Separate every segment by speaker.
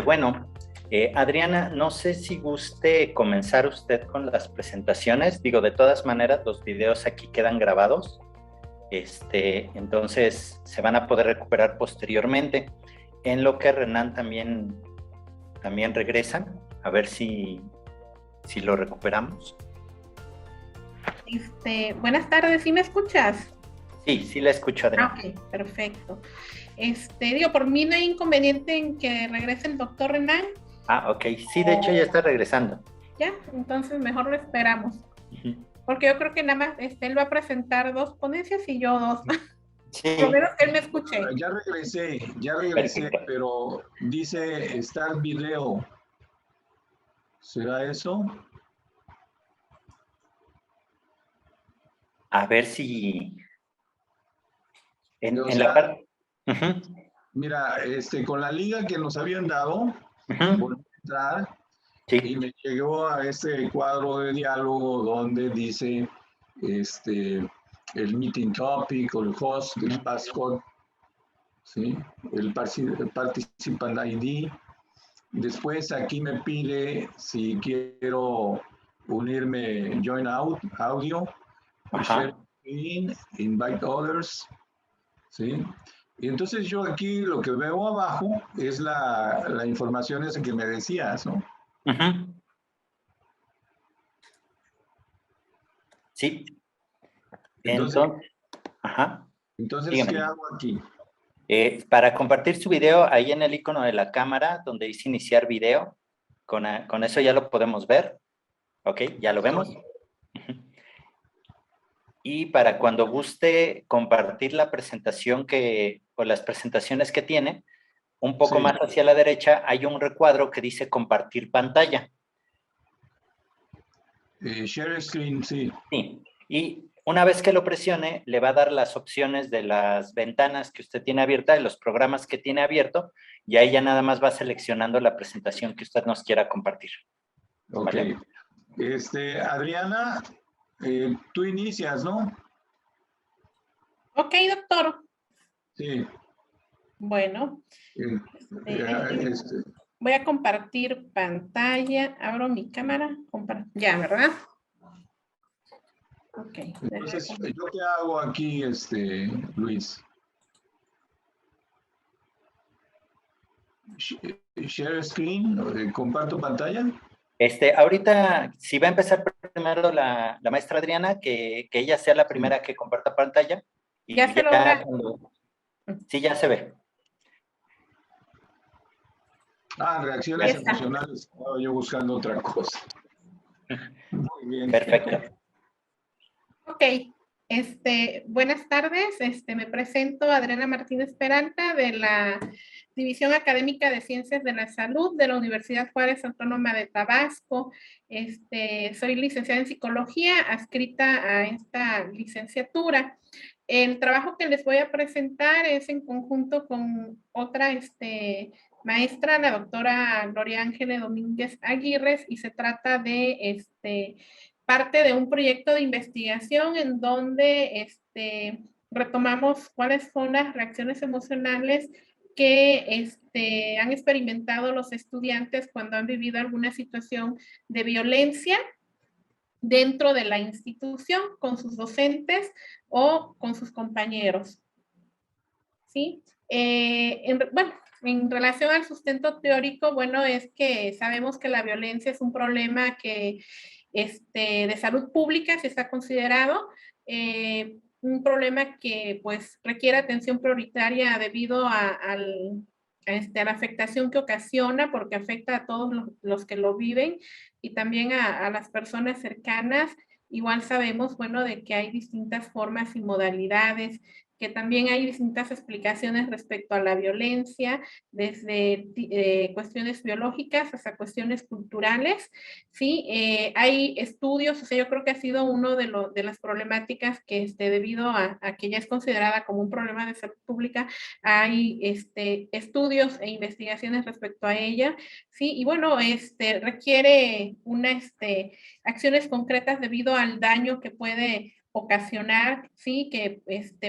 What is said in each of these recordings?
Speaker 1: Bueno, Adriana, no sé si guste comenzar usted con las presentaciones. Digo, de todas maneras, los videos aquí quedan grabados. Entonces se van a poder recuperar posteriormente. En lo que Renan también regresa. A ver si lo recuperamos.
Speaker 2: Buenas tardes, ¿sí me escuchas?
Speaker 1: Sí la escucho, Adriana.
Speaker 2: Ok, perfecto. Por mí no hay inconveniente en que regrese el doctor Renan.
Speaker 1: Ok. Sí, de hecho ya está regresando.
Speaker 2: Ya, entonces mejor lo esperamos. Porque yo creo que nada más él va a presentar 2 ponencias y yo 2.
Speaker 1: Sí.
Speaker 2: Por lo menos que él me escuche.
Speaker 3: Ya regresé,
Speaker 1: Perfecto.
Speaker 3: pero dice está el video. ¿Será eso?
Speaker 1: A ver si
Speaker 3: O
Speaker 1: en
Speaker 3: sea,
Speaker 1: la parte...
Speaker 3: mira, con la liga que nos habían dado, volví a entrar
Speaker 1: Sí.
Speaker 3: y me llegó a este cuadro de diálogo donde dice el meeting topic o el host, el passcode, ¿sí? el participant ID. Después aquí me pide si quiero unirme, join audio, share screen, invite others, ¿sí? Y entonces yo aquí lo que veo abajo es la información esa que me decías, ¿no?
Speaker 1: Sí.
Speaker 3: Entonces,
Speaker 1: Dígame.
Speaker 3: ¿qué hago aquí?
Speaker 1: Para compartir su video, ahí en el icono de la cámara, donde dice iniciar video, con eso ya lo podemos ver. Ok, ya lo vemos. Y para cuando guste compartir la presentación o las presentaciones que tiene, un poco más hacia la derecha hay un recuadro que dice compartir pantalla.
Speaker 3: Share screen, sí.
Speaker 1: Sí, y una vez que lo presione, le va a dar las opciones de las ventanas que usted tiene abierta, de los programas que tiene abierto, y ahí ya nada más va seleccionando la presentación que usted nos quiera compartir.
Speaker 3: Ok.
Speaker 1: ¿Vale?
Speaker 3: Adriana, tú inicias, ¿no?
Speaker 2: Ok, doctor.
Speaker 3: Sí.
Speaker 2: Bueno. Voy a compartir pantalla. Abro mi cámara. Ya, ¿verdad? Ok.
Speaker 3: Entonces, ¿yo qué hago aquí, Luis? Share screen, comparto pantalla.
Speaker 1: Ahorita, si va a empezar primero la maestra Adriana, que ella sea la primera que comparta pantalla. Y
Speaker 2: ya se logra.
Speaker 1: Sí, ya se ve.
Speaker 3: Reacciones emocionales. Estaba yo buscando otra cosa. Muy bien.
Speaker 2: Perfecto. Ok. Buenas tardes. Me presento Adriana Martínez Peralta de la División Académica de Ciencias de la Salud de la Universidad Juárez Autónoma de Tabasco. Soy licenciada en Psicología, adscrita a esta licenciatura. El trabajo que les voy a presentar es en conjunto con otra maestra, la doctora Gloria Ángeles Domínguez Aguirre, y se trata de parte de un proyecto de investigación en donde retomamos cuáles son las reacciones emocionales que han experimentado los estudiantes cuando han vivido alguna situación de violencia dentro de la institución con sus docentes o con sus compañeros. ¿Sí? En relación al sustento teórico, bueno, es que sabemos que la violencia es un problema que de salud pública se está considerado un problema que pues requiere atención prioritaria debido a la afectación que ocasiona, porque afecta a todos los que lo viven y también a las personas cercanas. Igual sabemos, bueno, de que hay distintas formas y modalidades, que también hay distintas explicaciones respecto a la violencia, desde cuestiones biológicas hasta cuestiones culturales, ¿sí? Hay estudios, o sea, yo creo que ha sido uno de las problemáticas que debido a que ya es considerada como un problema de salud pública, hay estudios e investigaciones respecto a ella, ¿sí? Y bueno, requiere acciones concretas debido al daño que puede ocasionar, sí, que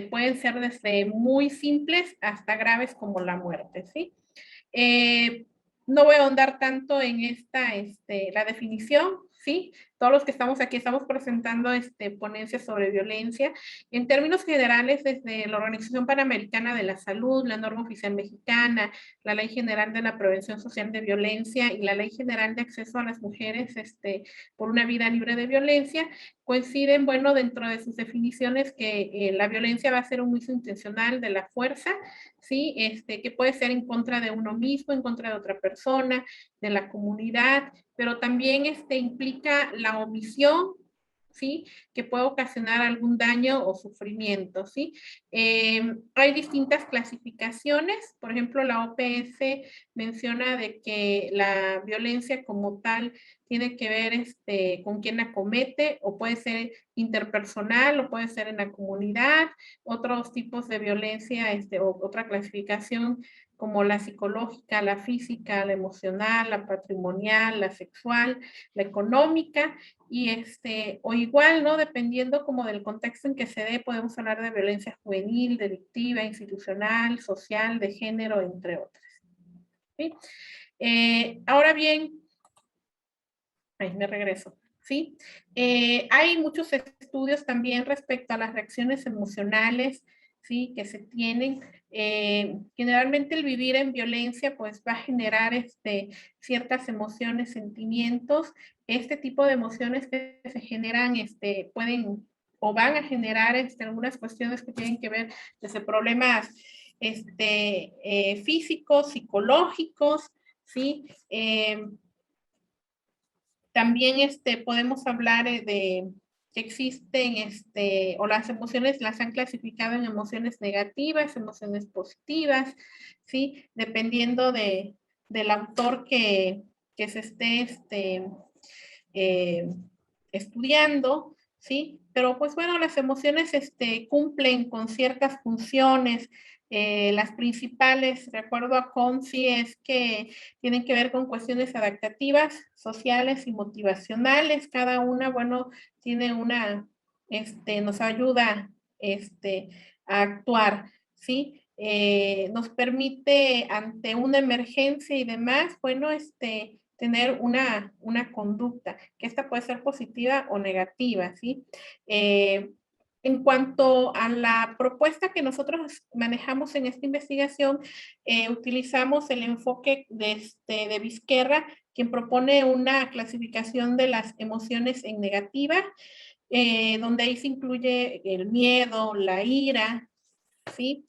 Speaker 2: pueden ser desde muy simples hasta graves como la muerte, ¿sí? No voy a ahondar tanto en la definición, ¿sí? Todos los que estamos aquí estamos presentando ponencias sobre violencia. En términos generales, desde la Organización Panamericana de la Salud, la norma oficial mexicana, la Ley General de la Prevención Social de Violencia y la Ley General de Acceso a las Mujeres por una vida libre de violencia, coinciden, bueno, dentro de sus definiciones que la violencia va a ser un uso intencional de la fuerza, ¿sí? Que puede ser en contra de uno mismo, en contra de otra persona, de la comunidad, pero también implica la omisión, ¿sí? Que puede ocasionar algún daño o sufrimiento, ¿sí? Hay distintas clasificaciones, por ejemplo, la OPS menciona de que la violencia como tal tiene que ver con quién la comete, o puede ser interpersonal, o puede ser en la comunidad, otros tipos de violencia, o otra clasificación como la psicológica, la física, la emocional, la patrimonial, la sexual, la económica, y o igual, ¿no? Dependiendo como del contexto en que se dé, podemos hablar de violencia juvenil, delictiva, institucional, social, de género, entre otras. ¿Sí? Ahora bien, ahí me regreso. ¿Sí? Hay muchos estudios también respecto a las reacciones emocionales, ¿sí? Que se tienen. Generalmente el vivir en violencia pues va a generar ciertas emociones, sentimientos. Este tipo de emociones que se generan pueden o van a generar algunas cuestiones que tienen que ver desde problemas físicos, psicológicos, ¿sí? También podemos hablar de que existen, o las emociones las han clasificado en emociones negativas, emociones positivas, ¿sí? Dependiendo del autor que se esté eh, estudiando, ¿sí? Pero pues bueno, las emociones cumplen con ciertas funciones. Las principales, de acuerdo a Confi, es que tienen que ver con cuestiones adaptativas, sociales y motivacionales. Cada una, bueno, tiene nos ayuda a actuar, ¿sí? Nos permite ante una emergencia y demás, bueno, tener una conducta, que esta puede ser positiva o negativa, ¿sí? En cuanto a la propuesta que nosotros manejamos en esta investigación, utilizamos el enfoque de Vizquerra, quien propone una clasificación de las emociones en negativa, donde ahí se incluye el miedo, la ira, ¿sí?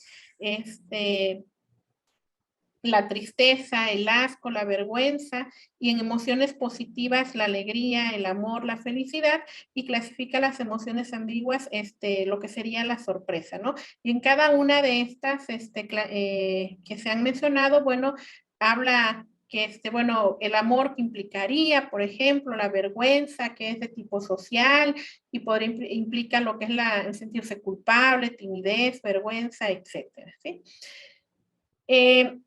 Speaker 2: La tristeza, el asco, la vergüenza, y en emociones positivas la alegría, el amor, la felicidad, y clasifica las emociones ambiguas, lo que sería la sorpresa, ¿no? Y en cada una de estas que se han mencionado, bueno, habla que bueno, el amor que implicaría, por ejemplo, la vergüenza, que es de tipo social, y implica lo que es el sentirse culpable, timidez, vergüenza, etcétera, ¿sí?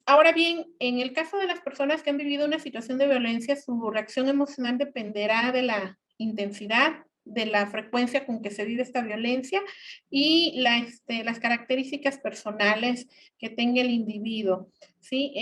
Speaker 2: Ahora bien, en el caso de las personas que han vivido una situación de violencia, su reacción emocional dependerá de la intensidad, de la frecuencia con que se vive esta violencia y las características personales que tenga el individuo, ¿sí?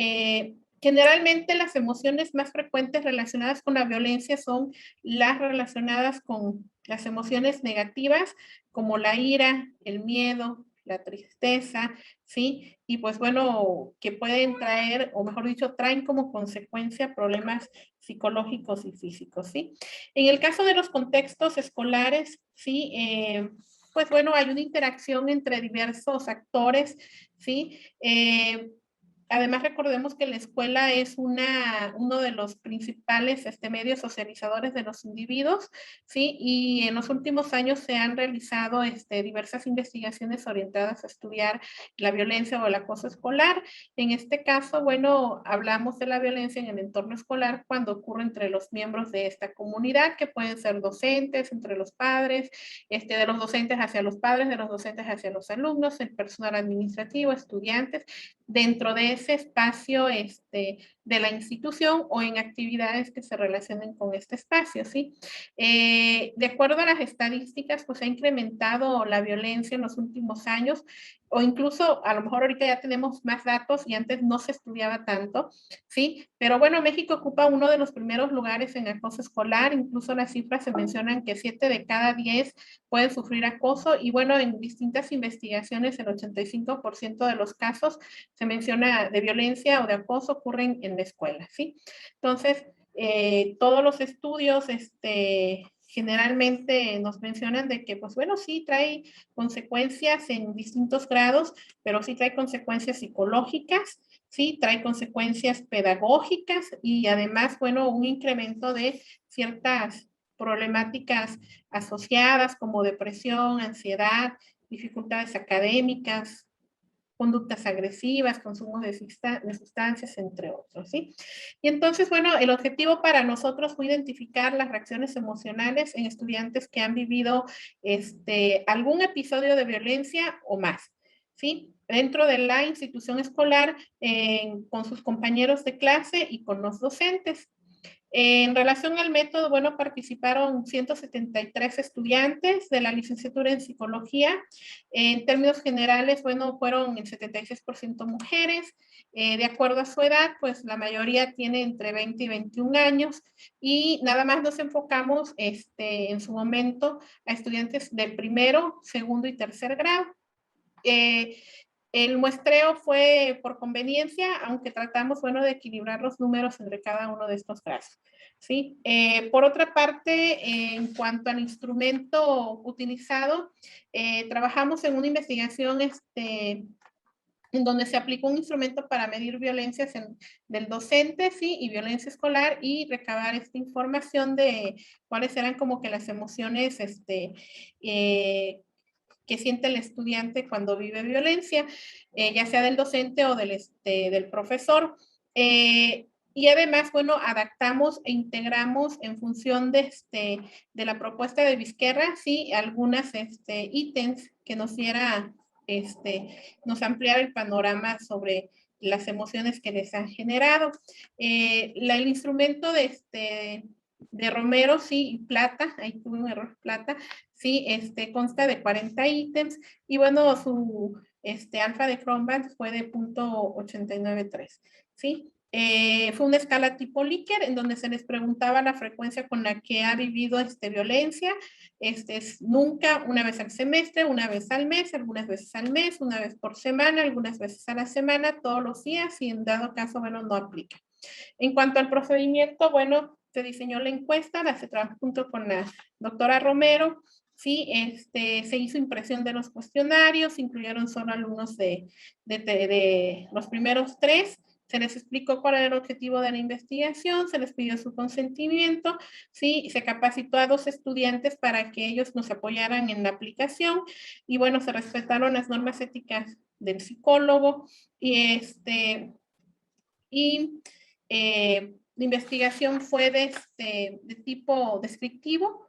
Speaker 2: Generalmente las emociones más frecuentes relacionadas con la violencia son las relacionadas con las emociones negativas, como la ira, el miedo, la tristeza, ¿sí? Y pues bueno, que pueden traer, o mejor dicho, traen como consecuencia problemas psicológicos y físicos, ¿sí? En el caso de los contextos escolares, ¿sí? Pues bueno, hay una interacción entre diversos actores, ¿sí? Además, recordemos que la escuela es uno de los principales medios socializadores de los individuos, ¿sí? Y en los últimos años se han realizado diversas investigaciones orientadas a estudiar la violencia o el acoso escolar. En este caso, bueno, hablamos de la violencia en el entorno escolar cuando ocurre entre los miembros de esta comunidad, que pueden ser docentes, entre los padres, de los docentes hacia los padres, de los docentes hacia los alumnos, el personal administrativo, estudiantes, dentro de ese espacio de la institución o en actividades que se relacionen con este espacio, ¿sí? De acuerdo a las estadísticas, pues ha incrementado la violencia en los últimos años, o incluso a lo mejor ahorita ya tenemos más datos y antes no se estudiaba tanto, ¿sí? Pero bueno, México ocupa uno de los primeros lugares en acoso escolar, incluso las cifras se mencionan que 7 de cada 10 pueden sufrir acoso y bueno, en distintas investigaciones el 85% de los casos se menciona de violencia o de acoso ocurren en la escuela, ¿sí? Entonces, todos los estudios, generalmente nos mencionan de que, pues bueno, sí trae consecuencias en distintos grados, pero sí trae consecuencias psicológicas, sí trae consecuencias pedagógicas y además, bueno, un incremento de ciertas problemáticas asociadas como depresión, ansiedad, dificultades académicas, conductas agresivas, consumo de sustancias, entre otros, ¿sí? Y entonces, bueno, el objetivo para nosotros fue identificar las reacciones emocionales en estudiantes que han vivido algún episodio de violencia o más, ¿sí? Dentro de la institución escolar, con sus compañeros de clase y con los docentes. En relación al método, bueno, participaron 173 estudiantes de la licenciatura en psicología. En términos generales, bueno, fueron el 76% mujeres. De acuerdo a su edad, pues la mayoría tiene entre 20 y 21 años y nada más nos enfocamos en su momento a estudiantes de primero, segundo y tercer grado. El muestreo fue por conveniencia, aunque tratamos, bueno, de equilibrar los números entre cada uno de estos casos, ¿sí? Por otra parte, en cuanto al instrumento utilizado, trabajamos en una investigación en donde se aplicó un instrumento para medir violencias del docente, ¿sí? Y violencia escolar y recabar esta información de cuáles eran como que las emociones, que siente el estudiante cuando vive violencia, ya sea del docente o del profesor. Y además, bueno, adaptamos e integramos en función de la propuesta de Vizquerra, sí, algunas ítems que nos diera, nos ampliara el panorama sobre las emociones que les han generado. El instrumento de Romero, sí, y Plata, ahí tuve un error, Plata, sí, consta de 40 ítems y bueno, su alfa de Cronbach fue de 0.893, ¿sí? Fue una escala tipo Likert en donde se les preguntaba la frecuencia con la que ha vivido violencia. Es nunca, una vez al semestre, una vez al mes, algunas veces al mes, una vez por semana, algunas veces a la semana, todos los días y en dado caso, bueno, no aplica. En cuanto al procedimiento, bueno, se diseñó la encuesta, se trabajó junto con la doctora Romero, sí, se hizo impresión de los cuestionarios, incluyeron solo alumnos de los primeros 3, se les explicó cuál era el objetivo de la investigación, se les pidió su consentimiento, sí, se capacitó a 2 estudiantes para que ellos nos apoyaran en la aplicación y bueno, se respetaron las normas éticas del psicólogo y la investigación fue de tipo descriptivo,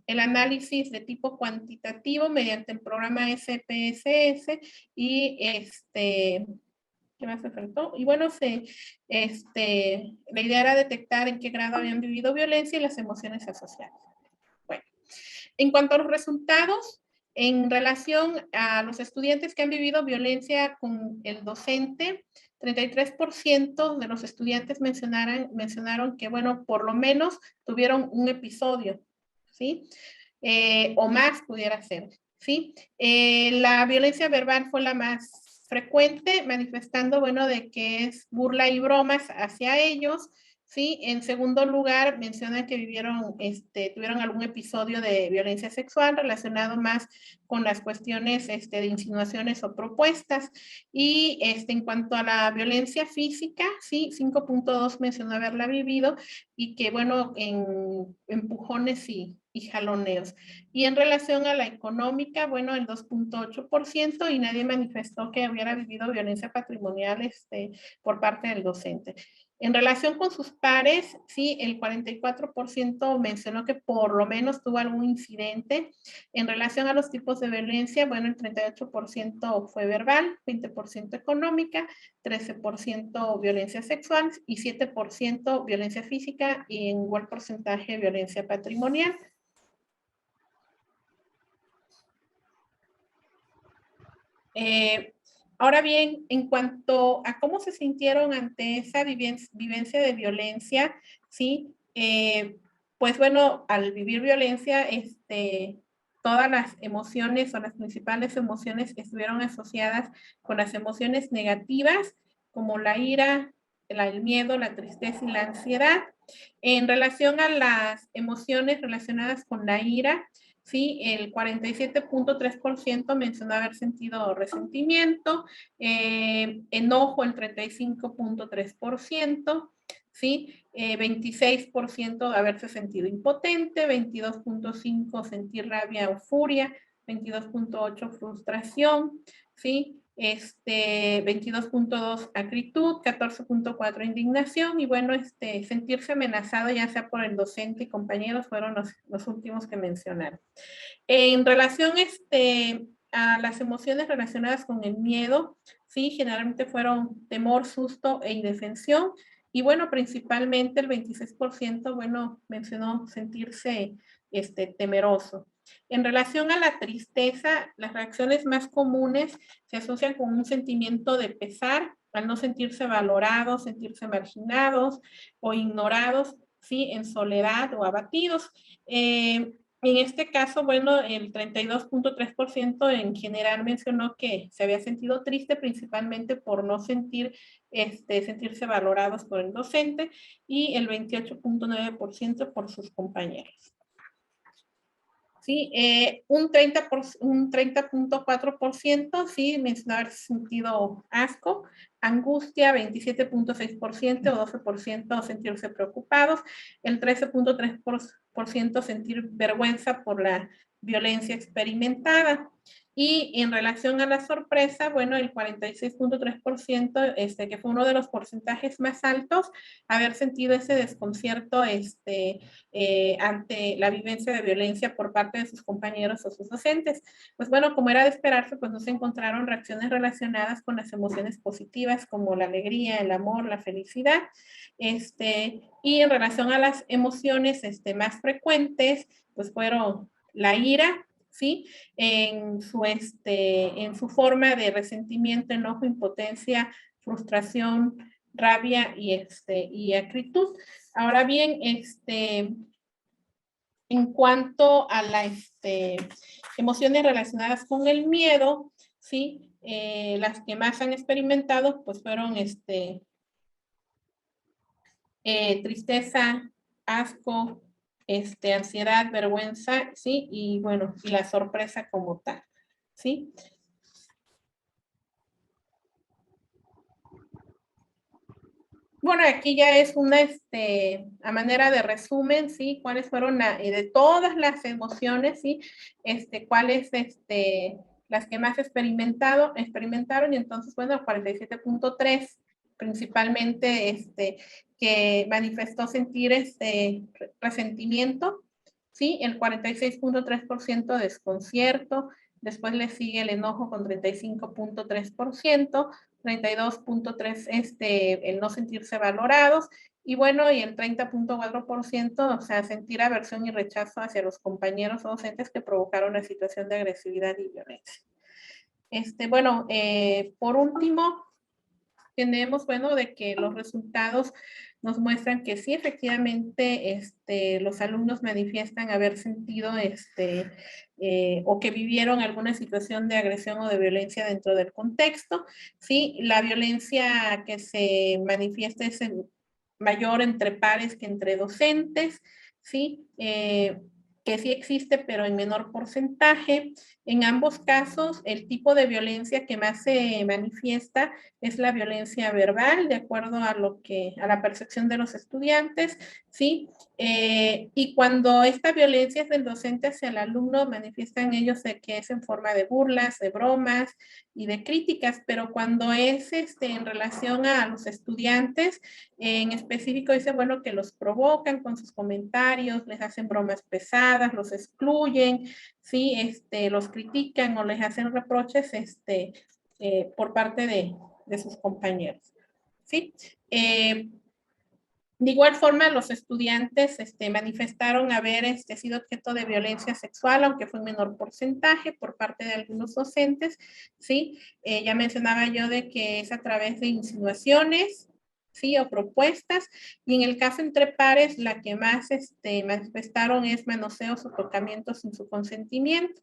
Speaker 2: el análisis de tipo cuantitativo mediante el programa SPSS y ¿qué más me faltó? Y bueno, la idea era detectar en qué grado habían vivido violencia y las emociones asociadas. Bueno, en cuanto a los resultados, en relación a los estudiantes que han vivido violencia con el docente, 33% de los estudiantes mencionaron que, bueno, por lo menos tuvieron un episodio, ¿sí? O más pudiera ser, ¿sí? La violencia verbal fue la más frecuente, manifestando, bueno, de que es burla y bromas hacia ellos, ¿sí? En segundo lugar, mencionan que tuvieron algún episodio de violencia sexual relacionado más con las cuestiones de insinuaciones o propuestas. Y en cuanto a la violencia física, sí, 5.2 mencionó haberla vivido y que, bueno, en empujones y jaloneos. Y en relación a la económica, bueno, el 2.8% y nadie manifestó que hubiera vivido violencia patrimonial por parte del docente. En relación con sus pares, sí, el 44% mencionó que por lo menos tuvo algún incidente. En relación a los tipos de violencia, bueno, el 38% fue verbal, 20% económica, 13% violencia sexual y 7% violencia física y en igual porcentaje violencia patrimonial. Ahora bien, en cuanto a cómo se sintieron ante esa vivencia de violencia, ¿sí? Pues bueno, al vivir violencia, todas las emociones o las principales emociones estuvieron asociadas con las emociones negativas, como la ira, el miedo, la tristeza y la ansiedad. En relación a las emociones relacionadas con la ira, sí, el 47.3% mencionó haber sentido resentimiento, enojo el 35.3%, ¿sí? 26% haberse sentido impotente, 22.5% sentir rabia o furia, 22.8% frustración, ¿sí? 22.2% acritud, 14.4% indignación y bueno, sentirse amenazado ya sea por el docente y compañeros fueron los últimos que mencionaron. En relación a las emociones relacionadas con el miedo, sí, generalmente fueron temor, susto e indefensión. Y bueno, principalmente el 26%, bueno, mencionó sentirse temeroso. En relación a la tristeza, las reacciones más comunes se asocian con un sentimiento de pesar, al no sentirse valorados, sentirse marginados o ignorados, sí, en soledad o abatidos. En este caso, bueno, el 32.3% en general mencionó que se había sentido triste principalmente por no sentirse valorados por el docente y el 28.9% por sus compañeros. Sí, un 30.4% sí mencionó haber sentido asco, angustia 27.6% o 12% sentirse preocupados, el 13.3% sentir vergüenza por la violencia experimentada. Y en relación a la sorpresa, bueno, el 46.3%, que fue uno de los porcentajes más altos, haber sentido ese desconcierto ante la vivencia de violencia por parte de sus compañeros o sus docentes. Pues bueno, como era de esperarse, pues no se encontraron reacciones relacionadas con las emociones positivas como la alegría, el amor, la felicidad. Y en relación a las emociones más frecuentes, pues fueron la ira, ¿sí? En su forma de resentimiento, enojo, impotencia, frustración, rabia y acritud. Ahora bien, en cuanto a las emociones relacionadas con el miedo, ¿sí? Las que más han experimentado, pues fueron tristeza, asco, ansiedad, vergüenza, ¿sí? Y bueno, y la sorpresa como tal, ¿sí? Bueno, aquí ya es una a manera de resumen, ¿sí? Cuáles fueron de todas las emociones, ¿sí? Cuáles las que más experimentaron y entonces, bueno, 47.3 principalmente que manifestó sentir resentimiento, ¿sí? El 46.3% desconcierto, después le sigue el enojo con 35.3%, 32.3% el no sentirse valorados, y bueno, y el 30.4%, o sea, sentir aversión y rechazo hacia los compañeros o docentes que provocaron una situación de agresividad y violencia. Bueno, por último, tenemos, bueno, de que los resultados nos muestran que sí, efectivamente, los alumnos manifiestan haber sentido o que vivieron alguna situación de agresión o de violencia dentro del contexto. Sí, la violencia que se manifiesta es mayor entre pares que entre docentes, sí, que sí existe, pero en menor porcentaje. En ambos casos, el tipo de violencia que más se manifiesta es la violencia verbal, de acuerdo a la percepción de los estudiantes, ¿sí? Y cuando esta violencia es del docente hacia el alumno, manifiestan ellos de que es en forma de burlas, de bromas y de críticas, pero cuando es en relación a los estudiantes, en específico dice, bueno, que los provocan con sus comentarios, les hacen bromas pesadas, los excluyen, ¿sí? Los critican o les hacen reproches por parte de sus compañeros, ¿sí? De igual forma, los estudiantes manifestaron haber sido objeto de violencia sexual, aunque fue un menor porcentaje por parte de algunos docentes, ¿sí? Ya mencionaba yo de que es a través de insinuaciones, ¿sí? O propuestas, y en el caso entre pares, la que más manifestaron es manoseos o tocamientos sin su consentimiento.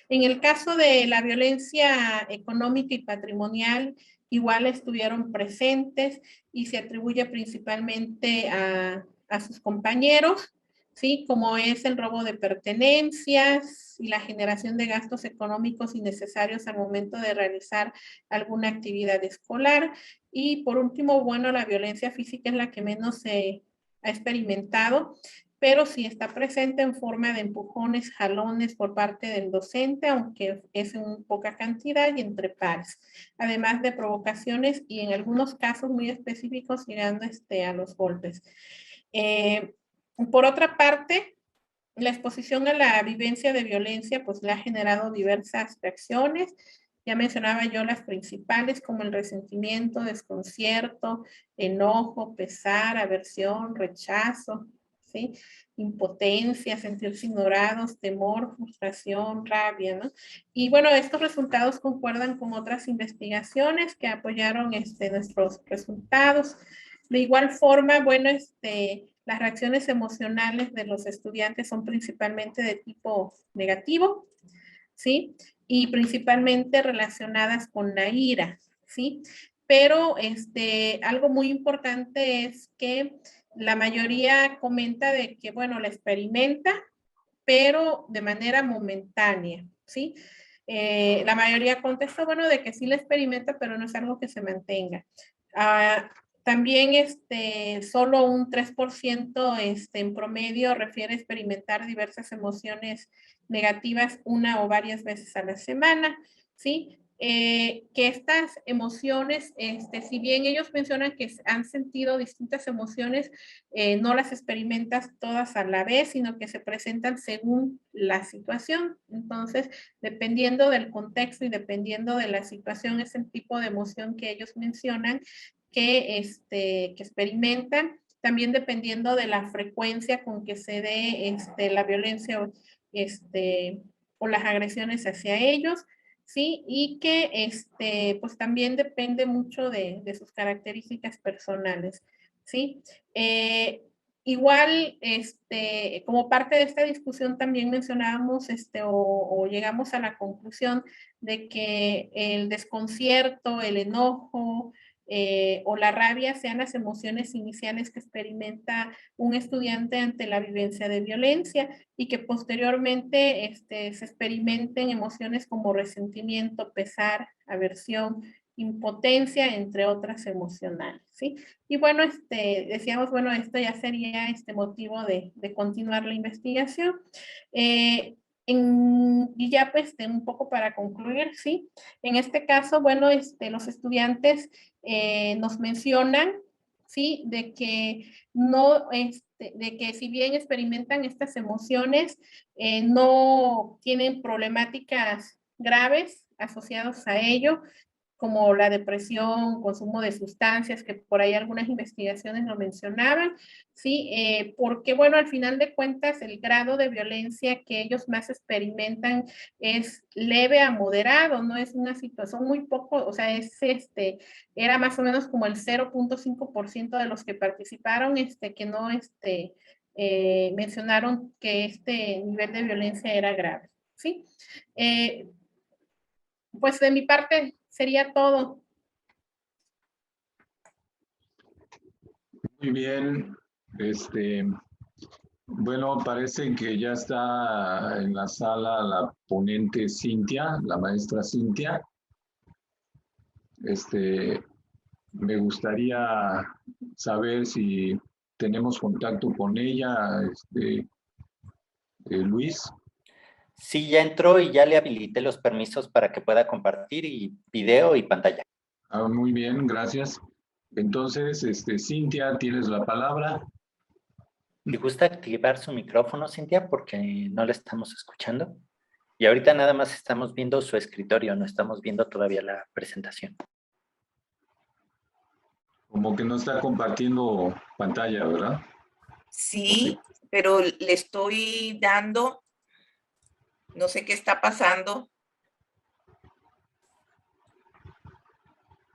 Speaker 2: En el caso de la violencia económica y patrimonial, igual estuvieron presentes y se atribuye principalmente a sus compañeros, ¿sí? Como es el robo de pertenencias y la generación de gastos económicos innecesarios al momento de realizar alguna actividad escolar. Y por último, bueno, la violencia física es la que menos se ha experimentado, pero sí está presente en forma de empujones, jalones por parte del docente, aunque es en poca cantidad y entre pares, además de provocaciones y en algunos casos muy específicos llegando a los golpes. Por otra parte, la exposición a la vivencia de violencia pues le ha generado diversas reacciones. Ya mencionaba yo las principales como el resentimiento, desconcierto, enojo, pesar, aversión, rechazo, ¿sí? Impotencia, sentirse ignorados, temor, frustración, rabia, ¿no? Y bueno, estos resultados concuerdan con otras investigaciones que apoyaron nuestros resultados. De igual forma, bueno, las reacciones emocionales de los estudiantes son principalmente de tipo negativo, ¿sí? Y principalmente relacionadas con la ira, ¿sí? Pero algo muy importante es que la mayoría comenta de que, bueno, la experimenta, pero de manera momentánea, ¿sí? La mayoría contesta, bueno, de que sí la experimenta, pero no es algo que se mantenga. También solo un 3% en promedio refiere a experimentar diversas emociones negativas una o varias veces a la semana, ¿sí? Que estas emociones, si bien ellos mencionan que han sentido distintas emociones, no las experimentas todas a la vez, sino que se presentan según la situación. Entonces, dependiendo del contexto y dependiendo de la situación, es el tipo de emoción que ellos mencionan que experimentan, también dependiendo de la frecuencia con que se dé la violencia o las agresiones hacia ellos, ¿sí? Y que pues también depende mucho de sus características personales, ¿sí? Igual, como parte de esta discusión también mencionábamos o llegamos a la conclusión de que el desconcierto, el enojo, o la rabia sean las emociones iniciales que experimenta un estudiante ante la vivencia de violencia y que posteriormente se experimenten emociones como resentimiento, pesar, aversión, impotencia, entre otras emocionales, ¿sí? Y bueno, decíamos, bueno, esto ya sería motivo de continuar la investigación. Y ya pues un poco para concluir, ¿sí? En este caso, bueno, los estudiantes nos mencionan, ¿sí? De que no, de que si bien experimentan estas emociones, no tienen problemáticas graves asociadas a ello, como la depresión, consumo de sustancias, que por ahí algunas investigaciones lo mencionaban, ¿sí? Porque, bueno, al final de cuentas, el grado de violencia que ellos más experimentan es leve a moderado, no es una situación muy poco, o sea, era más o menos como el 0.5% de los que participaron, que no, mencionaron que este nivel de violencia era grave, ¿sí? Pues de mi parte sería todo.
Speaker 3: Muy bien. Bueno, parece que ya está en la sala la ponente Cintia, la maestra Cintia. Me gustaría saber si tenemos contacto con ella, Luis.
Speaker 1: Sí, ya entró y ya le habilité los permisos para que pueda compartir y video y pantalla.
Speaker 3: Ah, muy bien, gracias. Entonces, Cintia, tienes la palabra.
Speaker 1: ¿Le gusta activar su micrófono, Cintia? Porque no le estamos escuchando. Y ahorita nada más estamos viendo su escritorio, no estamos viendo todavía la presentación.
Speaker 3: Como que no está compartiendo pantalla, ¿verdad?
Speaker 4: Sí, pero le estoy dando, no sé qué está pasando.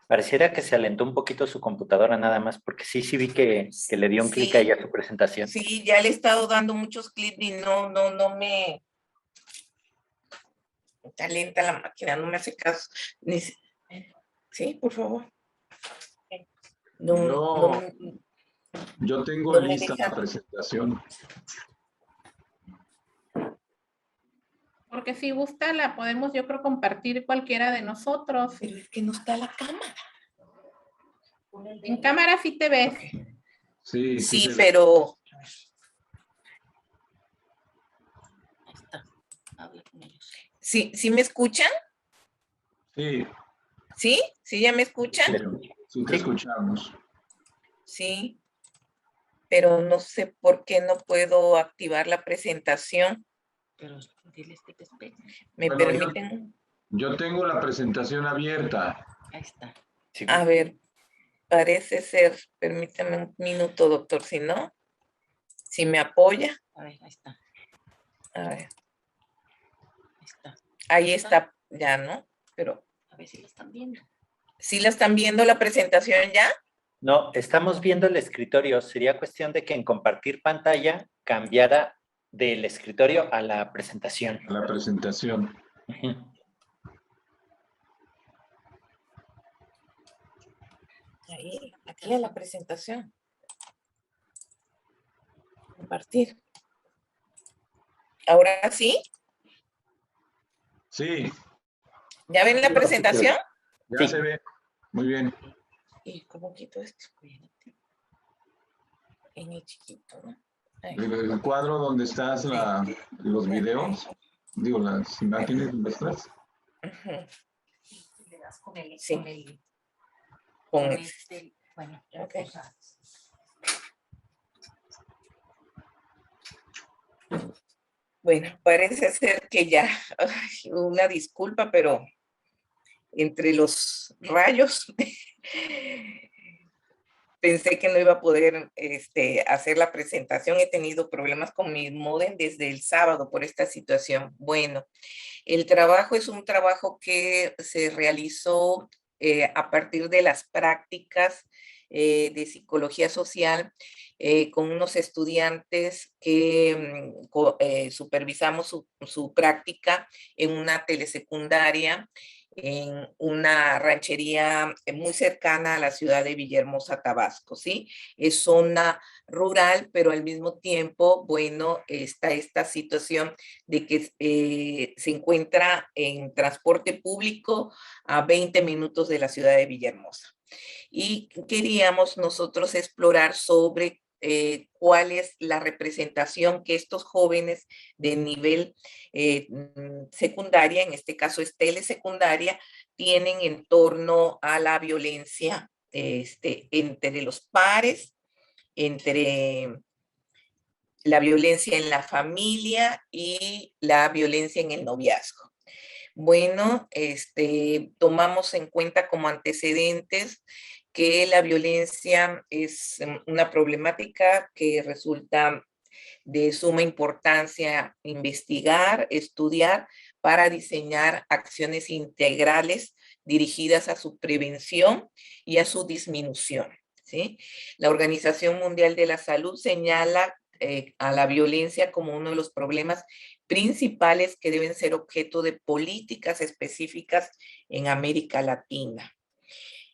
Speaker 1: Pareciera que se alentó un poquito su computadora nada más, porque sí vi que le dio un clic ahí a su presentación.
Speaker 4: Sí, ya le he estado dando muchos clics y no me está lenta la máquina, no me hace caso. Sí, por favor.
Speaker 3: Yo tengo
Speaker 4: no me
Speaker 3: lista
Speaker 4: deja.
Speaker 3: la presentación.
Speaker 2: Porque si gusta, la podemos, yo creo, compartir cualquiera de nosotros.
Speaker 4: Pero es que no está la cámara.
Speaker 2: En cámara sí te ves.
Speaker 3: Sí,
Speaker 4: Sí,
Speaker 3: se ve.
Speaker 4: pero... ¿Sí, sí me escuchan?
Speaker 3: Sí,
Speaker 4: ¿Sí? ¿Sí ya me escuchan?
Speaker 3: sí te escuchamos.
Speaker 4: Sí, pero no sé por qué no puedo activar la presentación. Pero diles que te esperen. ¿Me
Speaker 3: Bueno,
Speaker 4: permiten?
Speaker 3: Yo tengo la presentación abierta.
Speaker 4: Ahí está.
Speaker 1: Sí.
Speaker 4: A ver, parece ser, permítame un minuto, doctor, si no, si me apoya. A ver, ahí está. A ver. Ahí está. Ahí está, ya, ¿no? Pero, a ver si la están viendo. ¿Sí la están viendo la presentación ya?
Speaker 1: No, estamos viendo el escritorio. Sería cuestión de que en compartir pantalla cambiara del escritorio a la presentación.
Speaker 3: La presentación.
Speaker 1: Ujú.
Speaker 4: Ahí, aquí a la presentación. Compartir. ¿Ahora sí?
Speaker 3: Sí.
Speaker 4: ¿Ya ven la presentación?
Speaker 3: Ya
Speaker 1: Sí.
Speaker 3: se ve. Muy bien.
Speaker 4: ¿Y cómo quito esto? En el chiquito, ¿no? Ahí.
Speaker 3: El cuadro donde estás, los videos, digo, las imágenes donde estás.
Speaker 4: Ujú.
Speaker 5: Le das con el,
Speaker 4: Sí.
Speaker 5: con
Speaker 4: Con
Speaker 5: este, bueno,
Speaker 4: Ok.
Speaker 5: o sea,
Speaker 4: Bueno, parece ser que ya, ay, una disculpa, pero entre los rayos pensé que no iba a poder hacer la presentación. He tenido problemas con mi módem desde el sábado por esta situación. Bueno, el trabajo es un trabajo que se realizó a partir de las prácticas de psicología social con unos estudiantes que supervisamos su práctica en una telesecundaria en una ranchería muy cercana a la ciudad de Villahermosa, Tabasco, ¿sí? Es zona rural, pero al mismo tiempo, bueno, está esta situación de que se encuentra en transporte público a 20 minutos de la ciudad de Villahermosa. Y queríamos nosotros explorar sobre cuál es la representación que estos jóvenes de nivel secundaria, en este caso es telesecundaria, tienen en torno a la violencia entre los pares, entre la violencia en la familia y la violencia en el noviazgo. Bueno, tomamos en cuenta como antecedentes que la violencia es una problemática que resulta de suma importancia investigar, estudiar para diseñar acciones integrales dirigidas a su prevención y a su disminución, ¿sí? La Organización Mundial de la Salud señala a la violencia como uno de los problemas principales que deben ser objeto de políticas específicas en América Latina.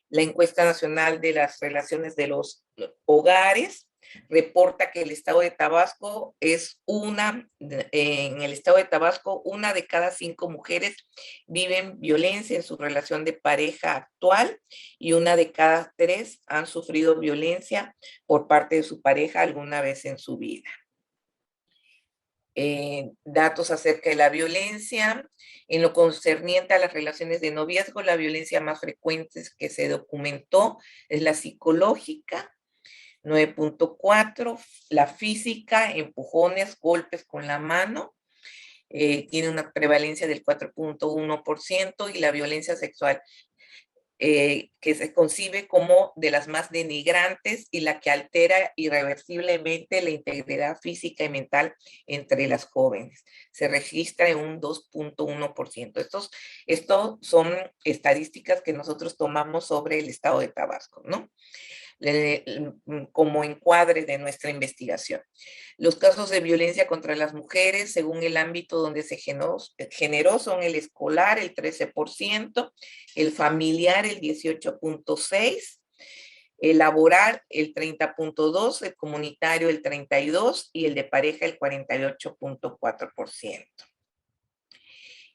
Speaker 4: La encuesta nacional de las relaciones de los hogares reporta que el estado de Tabasco es en el estado de Tabasco, 1 de cada 5 mujeres viven violencia en su relación de pareja actual y 1 de cada 3 han sufrido violencia por parte de su pareja alguna vez en su vida. Datos acerca de la violencia. En lo concerniente a las relaciones de noviazgo, la violencia más frecuente que se documentó es la psicológica, 9.4, la física, empujones, golpes con la mano, tiene una prevalencia del 4.1%, y la violencia sexual, que se concibe como de las más denigrantes y la que altera irreversiblemente la integridad física y mental entre las jóvenes. Se registra en un 2.1%. Estos son estadísticas que nosotros tomamos sobre el estado de Tabasco, ¿no? Como encuadre de nuestra investigación. Los casos de violencia contra las mujeres, según el ámbito donde se generó, son el escolar, el 13%, el familiar, el 18.6%, el laboral, el 30.2%, el comunitario, el 32%, y el de pareja, el 48.4%.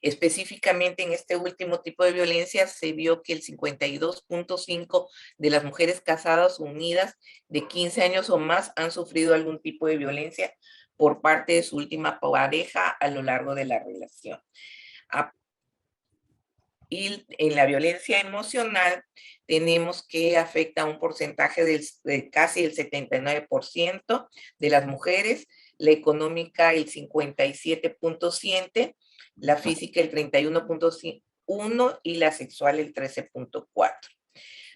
Speaker 4: Específicamente en este último tipo de violencia se vio que el 52.5% de las mujeres casadas unidas de 15 años o más han sufrido algún tipo de violencia por parte de su última pareja a lo largo de la relación. Y en la violencia emocional tenemos que afecta a un porcentaje de casi el 79% de las mujeres, la económica el 57.7%, la física el 31.1% y la sexual el 13.4%.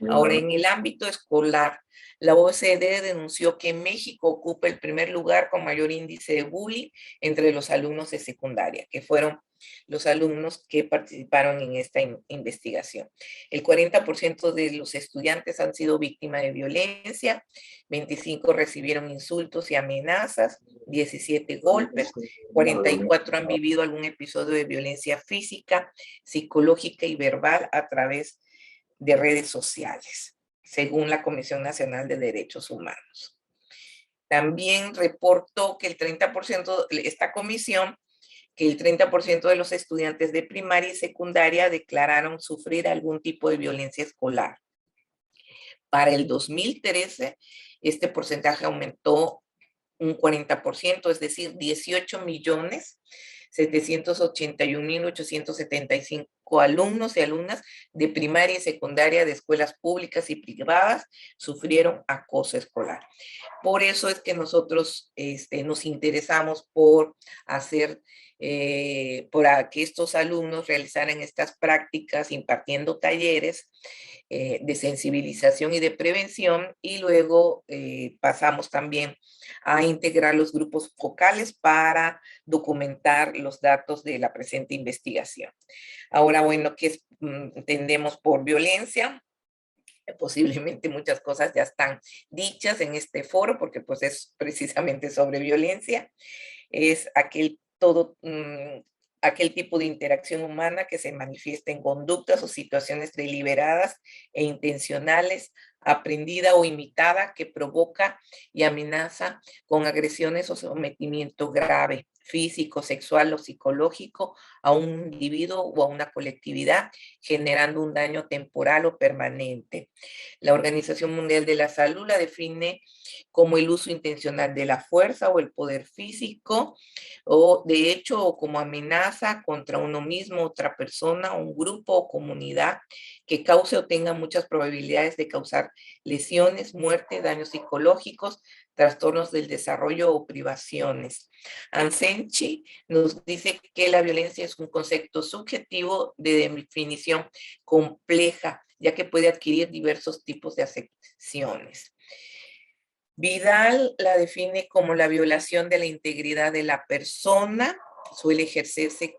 Speaker 4: Ahora, en el ámbito escolar, la OCDE denunció que México ocupa el primer lugar con mayor índice de bullying entre los alumnos de secundaria, que fueron los alumnos que participaron en esta investigación. El 40% de los estudiantes han sido víctimas de violencia, 25 recibieron insultos y amenazas, 17 golpes, 44 han vivido algún episodio de violencia física, psicológica y verbal a través de redes sociales, según la Comisión Nacional de Derechos Humanos. También reportó que el 30%, esta comisión, que el 30% de los estudiantes de primaria y secundaria declararon sufrir algún tipo de violencia escolar. Para el 2013, este porcentaje aumentó un 40%, es decir, 18.781.875 alumnos y alumnas de primaria y secundaria de escuelas públicas y privadas sufrieron acoso escolar. Por eso es que nosotros nos interesamos por para que estos alumnos realizaran estas prácticas impartiendo talleres de sensibilización y de prevención, y luego pasamos también a integrar los grupos focales para documentar los datos de la presente investigación. Ahora, bueno, ¿qué entendemos por violencia? Posiblemente muchas cosas ya están dichas en este foro, porque pues es precisamente sobre violencia. Es aquel tipo de interacción humana que se manifiesta en conductas o situaciones deliberadas e intencionales, aprendida o imitada, que provoca y amenaza con agresiones o sometimiento grave, físico, sexual o psicológico a un individuo o a una colectividad, generando un daño temporal o permanente. La Organización Mundial de la Salud la define como el uso intencional de la fuerza o el poder físico, o de hecho o como amenaza contra uno mismo, otra persona, un grupo o comunidad, que cause o tenga muchas probabilidades de causar lesiones, muerte, daños psicológicos, trastornos del desarrollo o privaciones. Ansenchi nos dice que la violencia es un concepto subjetivo de definición compleja, ya que puede adquirir diversos tipos de acepciones. Vidal la define como la violación de la integridad de la persona, suele ejercerse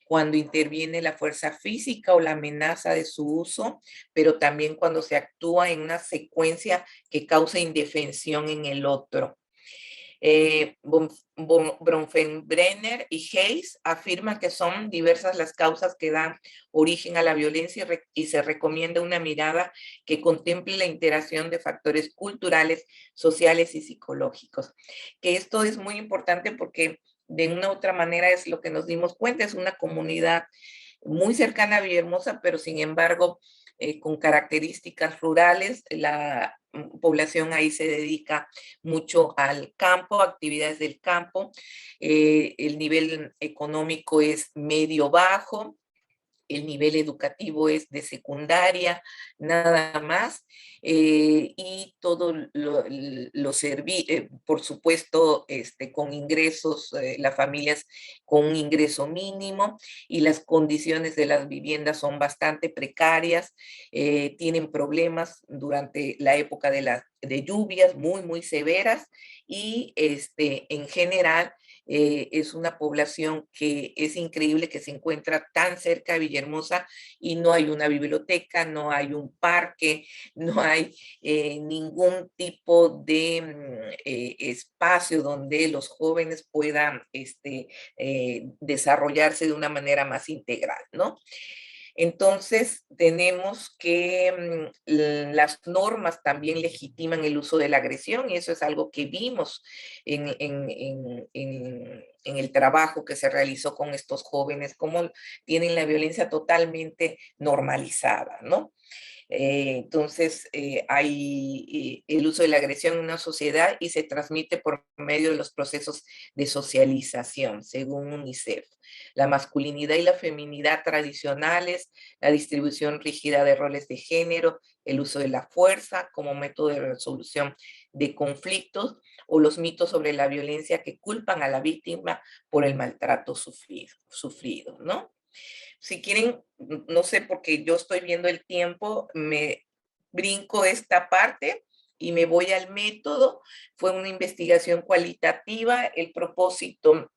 Speaker 4: cuando interviene la fuerza física o la amenaza de su uso, pero también cuando se actúa en una secuencia que causa indefensión en el otro. Bronfenbrenner y Hayes afirman que son diversas las causas que dan origen a la violencia y se recomienda una mirada que contemple la interacción de factores culturales, sociales y psicológicos. Que esto es muy importante porque de una u otra manera es lo que nos dimos cuenta, es una comunidad muy cercana a Villahermosa, pero sin embargo con características rurales. La población ahí se dedica mucho al campo, actividades del campo. El nivel económico es medio-bajo. El nivel educativo es de secundaria, nada más, y todo por supuesto, con ingresos, las familias con un ingreso mínimo, y las condiciones de las viviendas son bastante precarias, tienen problemas durante la época de lluvias muy, muy severas, y en general, es una población que es increíble que se encuentra tan cerca de Villahermosa y no hay una biblioteca, no hay un parque, no hay ningún tipo de espacio donde los jóvenes puedan desarrollarse de una manera más integral, ¿no? Entonces, tenemos que las normas también legitiman el uso de la agresión, y eso es algo que vimos en el trabajo que se realizó con estos jóvenes, cómo tienen la violencia totalmente normalizada, ¿no? Entonces, hay el uso de la agresión en una sociedad y se transmite por medio de los procesos de socialización, según UNICEF. La masculinidad y la feminidad tradicionales, la distribución rígida de roles de género, el uso de la fuerza como método de resolución de conflictos, o los mitos sobre la violencia que culpan a la víctima por el maltrato sufrido, ¿no? Si quieren, no sé, porque yo estoy viendo el tiempo, me brinco esta parte y me voy al método. Fue una investigación cualitativa. El propósito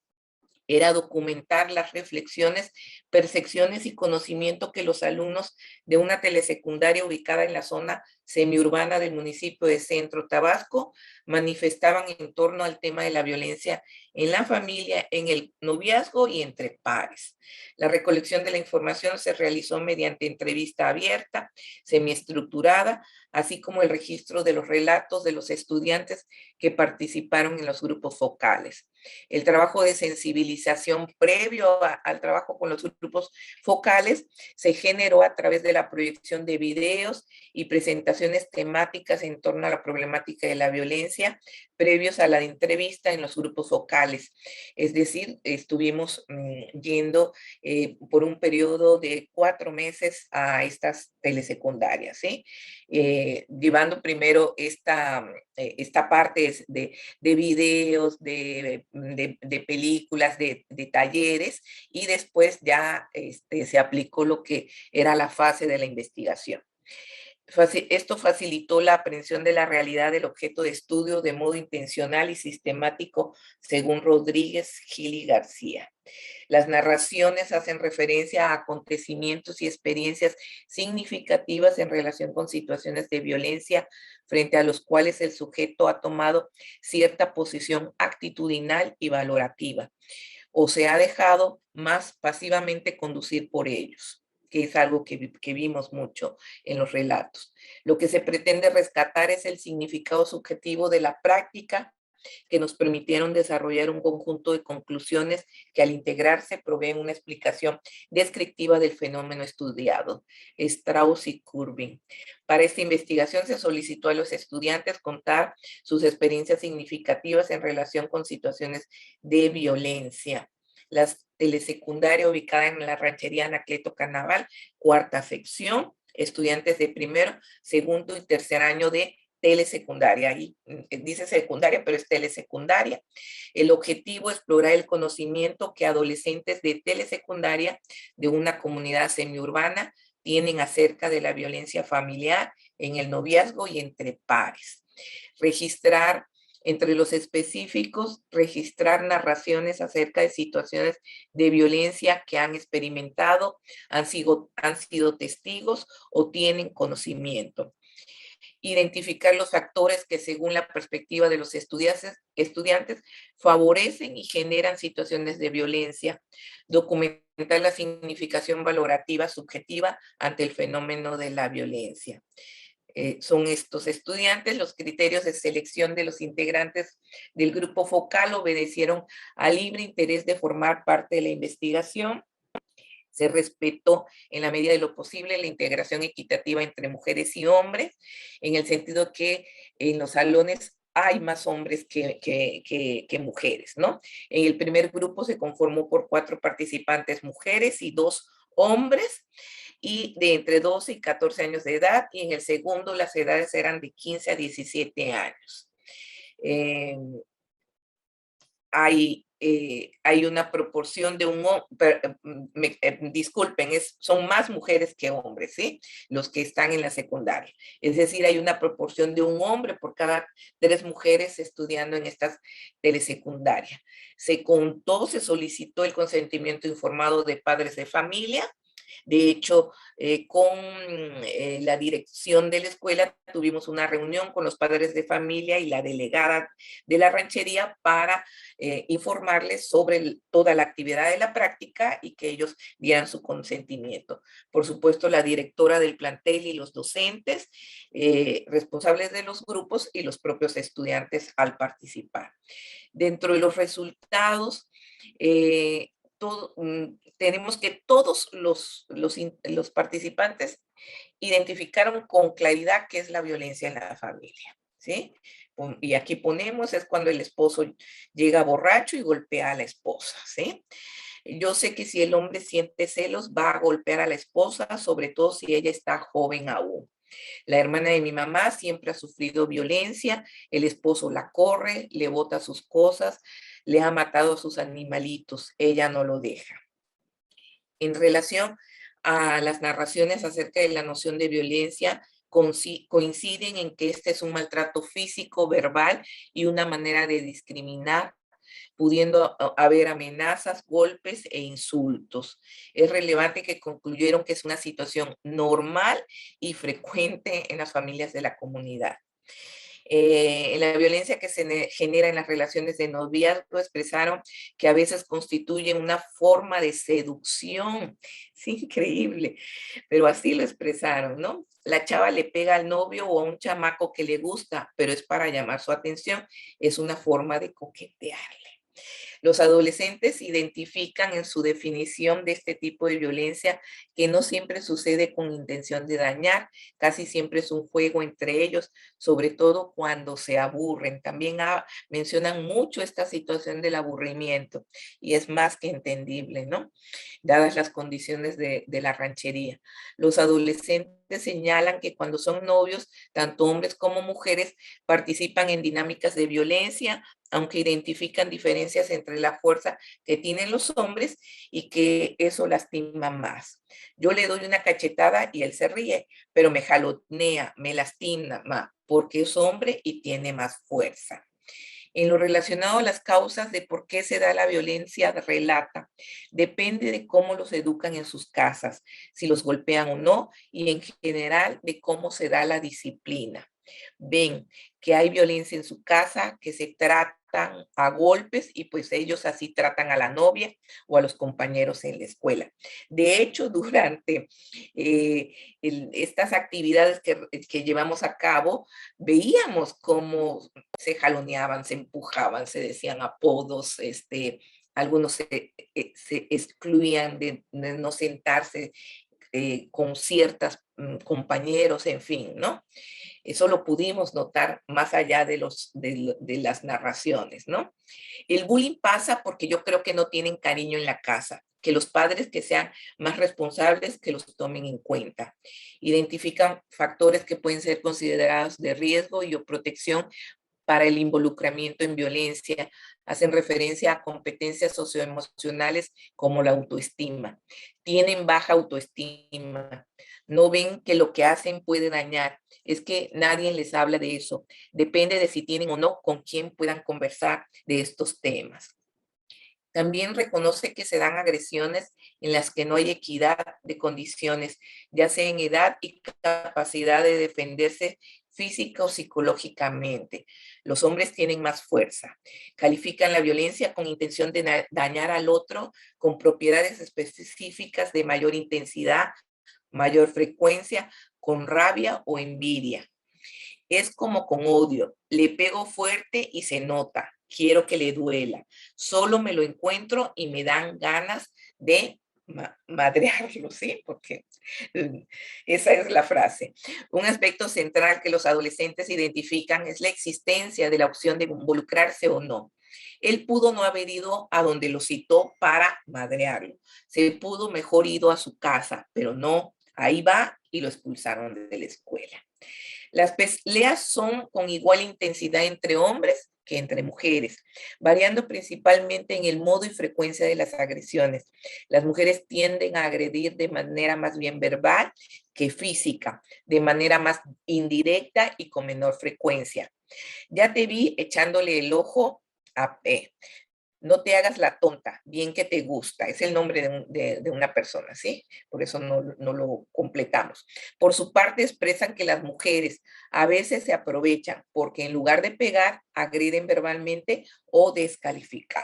Speaker 4: era documentar las reflexiones, percepciones y conocimiento que los alumnos de una telesecundaria ubicada en la zona semiurbana del municipio de Centro Tabasco manifestaban en torno al tema de la violencia en la familia, en el noviazgo y entre pares. La recolección de la información se realizó mediante entrevista abierta, semiestructurada, así como el registro de los relatos de los estudiantes que participaron en los grupos focales. El trabajo de sensibilización previo al trabajo con los grupos focales se generó a través de la proyección de videos y presentaciones temáticas en torno a la problemática de la violencia previos a la entrevista en los grupos focales. Es decir, estuvimos yendo por un periodo de 4 meses a estas telesecundarias, ¿sí? Llevando primero esta parte de videos, de películas, de talleres, y después ya se aplicó lo que era la fase de la investigación. Esto facilitó la aprehensión de la realidad del objeto de estudio de modo intencional y sistemático, según Rodríguez, Gil y García. Las narraciones hacen referencia a acontecimientos y experiencias significativas en relación con situaciones de violencia frente a los cuales el sujeto ha tomado cierta posición actitudinal y valorativa, o se ha dejado más pasivamente conducir por ellos, que es algo que vimos mucho en los relatos. Lo que se pretende rescatar es el significado subjetivo de la práctica que nos permitieron desarrollar un conjunto de conclusiones que al integrarse proveen una explicación descriptiva del fenómeno estudiado. Strauss y Corbin. Para esta investigación se solicitó a los estudiantes contar sus experiencias significativas en relación con situaciones de violencia. La telesecundaria ubicada en la ranchería Anacleto Carnaval, 4ª sección, estudiantes de primero, segundo y tercer año de telesecundaria. Ahí dice secundaria, pero es telesecundaria. El objetivo es explorar el conocimiento que adolescentes de telesecundaria de una comunidad semiurbana tienen acerca de la violencia familiar en el noviazgo y entre pares. Registrar entre los específicos, registrar narraciones acerca de situaciones de violencia que han experimentado, han sido testigos o tienen conocimiento. identificar los factores que según la perspectiva de los estudiantes favorecen y generan situaciones de violencia, documentar la significación valorativa subjetiva ante el fenómeno de la violencia. Son estos estudiantes. Los criterios de selección de los integrantes del grupo focal obedecieron al libre interés de formar parte de la investigación. Se respetó en la medida de lo posible la integración equitativa entre mujeres y hombres, en el sentido que en los salones hay más hombres que mujeres, ¿no? En el primer grupo se conformó por 4 participantes mujeres y 2 hombres, y de entre 12 y 14 años de edad, y en el segundo las edades eran de 15 a 17 años. Hay una proporción de disculpen, son más mujeres que hombres, ¿sí? Los que están en la secundaria. Es decir, hay una proporción de un hombre por cada 3 mujeres estudiando en estas telesecundarias. Se solicitó el consentimiento informado de padres de familia. De hecho, con la dirección de la escuela tuvimos una reunión con los padres de familia y la delegada de la ranchería para informarles sobre toda la actividad de la práctica y que ellos dieran su consentimiento. Por supuesto, la directora del plantel y los docentes responsables de los grupos y los propios estudiantes al participar. Dentro de los resultados, tenemos que todos los participantes identificaron con claridad qué es la violencia en la familia, ¿sí? Y aquí ponemos, es cuando el esposo llega borracho y golpea a la esposa, ¿sí? Yo sé que si el hombre siente celos, va a golpear a la esposa, sobre todo si ella está joven aún. La hermana de mi mamá siempre ha sufrido violencia, el esposo la corre, le bota sus cosas, le ha matado a sus animalitos, ella no lo deja. En relación a las narraciones acerca de la noción de violencia, coinciden en que este es un maltrato físico, verbal y una manera de discriminar, pudiendo haber amenazas, golpes e insultos. Es relevante que concluyeron que es una situación normal y frecuente en las familias de la comunidad. La violencia que se genera en las relaciones de noviazgo expresaron que a veces constituye una forma de seducción. Es increíble, pero así lo expresaron, ¿no? La chava le pega al novio o a un chamaco que le gusta, pero es para llamar su atención, es una forma de coquetearle. Los adolescentes identifican en su definición de este tipo de violencia que no siempre sucede con intención de dañar, casi siempre es un juego entre ellos, sobre todo cuando se aburren. También mencionan mucho esta situación del aburrimiento y es más que entendible, ¿no? Dadas las condiciones de la ranchería. Los adolescentes señalan que cuando son novios, tanto hombres como mujeres participan en dinámicas de violencia, aunque identifican diferencias entre la fuerza que tienen los hombres y que eso lastima más. Yo le doy una cachetada y él se ríe, pero me jalonea, me lastima, porque es hombre y tiene más fuerza. En lo relacionado a las causas de por qué se da la violencia, relata, depende de cómo los educan en sus casas, si los golpean o no, y en general de cómo se da la disciplina. Ven que hay violencia en su casa, que se tratan a golpes y pues ellos así tratan a la novia o a los compañeros en la escuela. De hecho, durante estas actividades que llevamos a cabo, veíamos cómo se jaloneaban, se empujaban, se decían apodos, algunos se excluían de no sentarse con ciertos compañeros, en fin, ¿no? Eso lo pudimos notar más allá de las narraciones, ¿no? El bullying pasa porque yo creo que no tienen cariño en la casa, que los padres que sean más responsables, que los tomen en cuenta. Identifican factores que pueden ser considerados de riesgo y o protección para el involucramiento en violencia, hacen referencia a competencias socioemocionales como la autoestima. Tienen baja autoestima, no ven que lo que hacen puede dañar, es que nadie les habla de eso. Depende de si tienen o no con quién puedan conversar de estos temas. También reconoce que se dan agresiones en las que no hay equidad de condiciones, ya sea en edad y capacidad de defenderse física o psicológicamente. Los hombres tienen más fuerza. Califican la violencia con intención de dañar al otro con propiedades específicas de mayor intensidad, mayor frecuencia, con rabia o envidia. Es como con odio. Le pego fuerte y se nota. Quiero que le duela. Solo me lo encuentro y me dan ganas de madrearlo, ¿sí? Porque esa es la frase. Un aspecto central que los adolescentes identifican es la existencia de la opción de involucrarse o no. Él pudo no haber ido a donde lo citó para madrearlo. Se pudo mejor ido a su casa, pero no, ahí va y lo expulsaron de la escuela. Las peleas son con igual intensidad entre hombres que entre mujeres, variando principalmente en el modo y frecuencia de las agresiones. Las mujeres tienden a agredir de manera más bien verbal que física, de manera más indirecta y con menor frecuencia. Ya te vi echándole el ojo a P. No te hagas la tonta, bien que te gusta. Es el nombre de una persona, ¿sí? Por eso no lo completamos. Por su parte, expresan que las mujeres a veces se aprovechan porque en lugar de pegar, agreden verbalmente o descalifican.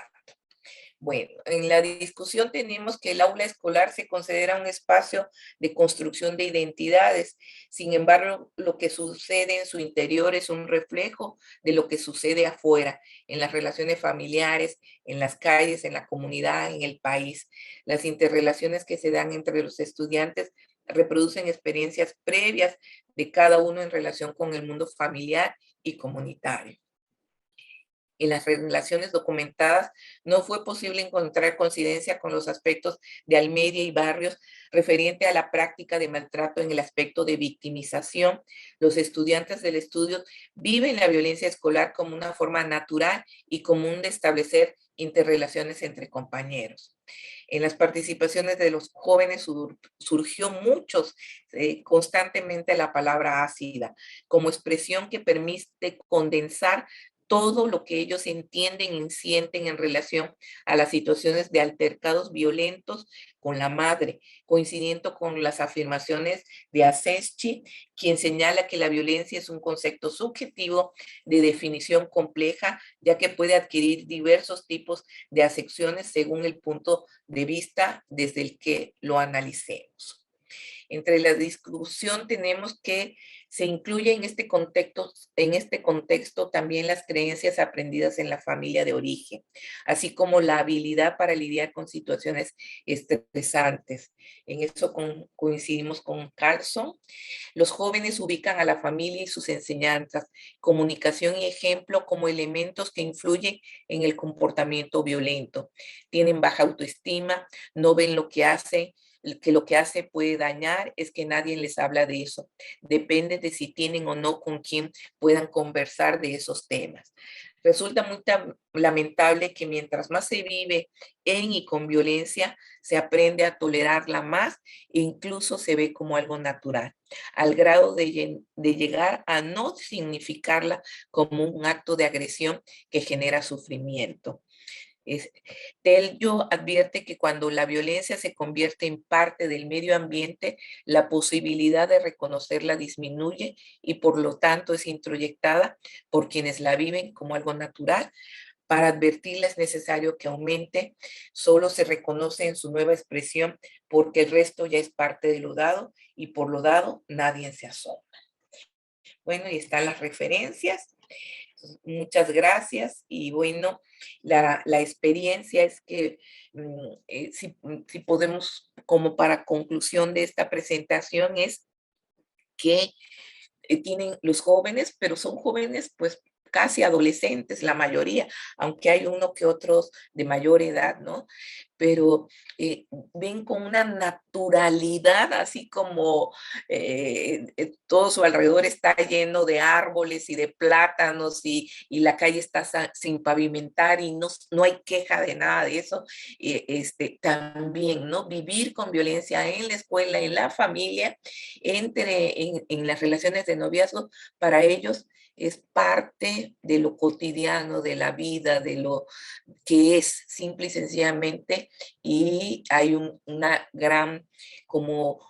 Speaker 4: Bueno, en la discusión tenemos que el aula escolar se considera un espacio de construcción de identidades. Sin embargo, lo que sucede en su interior es un reflejo de lo que sucede afuera, en las relaciones familiares, en las calles, en la comunidad, en el país. Las interrelaciones que se dan entre los estudiantes reproducen experiencias previas de cada uno en relación con el mundo familiar y comunitario. En las relaciones documentadas no fue posible encontrar coincidencia con los aspectos de Almería y Barrios referente a la práctica de maltrato en el aspecto de victimización. Los estudiantes del estudio viven la violencia escolar como una forma natural y común de establecer interrelaciones entre compañeros. En las participaciones de los jóvenes surgió constantemente la palabra ácida como expresión que permite condensar todo lo que ellos entienden y sienten en relación a las situaciones de altercados violentos con la madre, coincidiendo con las afirmaciones de Aseschi, quien señala que la violencia es un concepto subjetivo de definición compleja, ya que puede adquirir diversos tipos de acepciones según el punto de vista desde el que lo analicemos. Entre la discusión tenemos que se incluye en este contexto también las creencias aprendidas en la familia de origen, así como la habilidad para lidiar con situaciones estresantes. En eso coincidimos con Carlson. Los jóvenes ubican a la familia y sus enseñanzas, comunicación y ejemplo como elementos que influyen en el comportamiento violento. Tienen baja autoestima, no ven lo que hacen, que lo que hace puede dañar, es que nadie les habla de eso. Depende de si tienen o no con quién puedan conversar de esos temas. Resulta muy lamentable que mientras más se vive en y con violencia, se aprende a tolerarla más e incluso se ve como algo natural, al grado de llegar a no significarla como un acto de agresión que genera sufrimiento. Tello advierte que cuando la violencia se convierte en parte del medio ambiente, la posibilidad de reconocerla disminuye y por lo tanto es introyectada por quienes la viven como algo natural. Para advertirla es necesario que aumente, solo se reconoce en su nueva expresión porque el resto ya es parte de lo dado y por lo dado nadie se asombra. Bueno, y están las referencias. Muchas gracias y bueno, la experiencia es que si podemos, como para conclusión de esta presentación, es que tienen los jóvenes, pero son jóvenes pues casi adolescentes, la mayoría, aunque hay uno que otros de mayor edad, ¿no? Pero ven con una naturalidad, así como todo su alrededor está lleno de árboles y de plátanos y la calle está sin pavimentar y no hay queja de nada de eso. También, ¿no? Vivir con violencia en la escuela, en la familia, en las relaciones de noviazgo, para ellos es parte de lo cotidiano, de la vida, de lo que es simple y sencillamente, y hay una gran como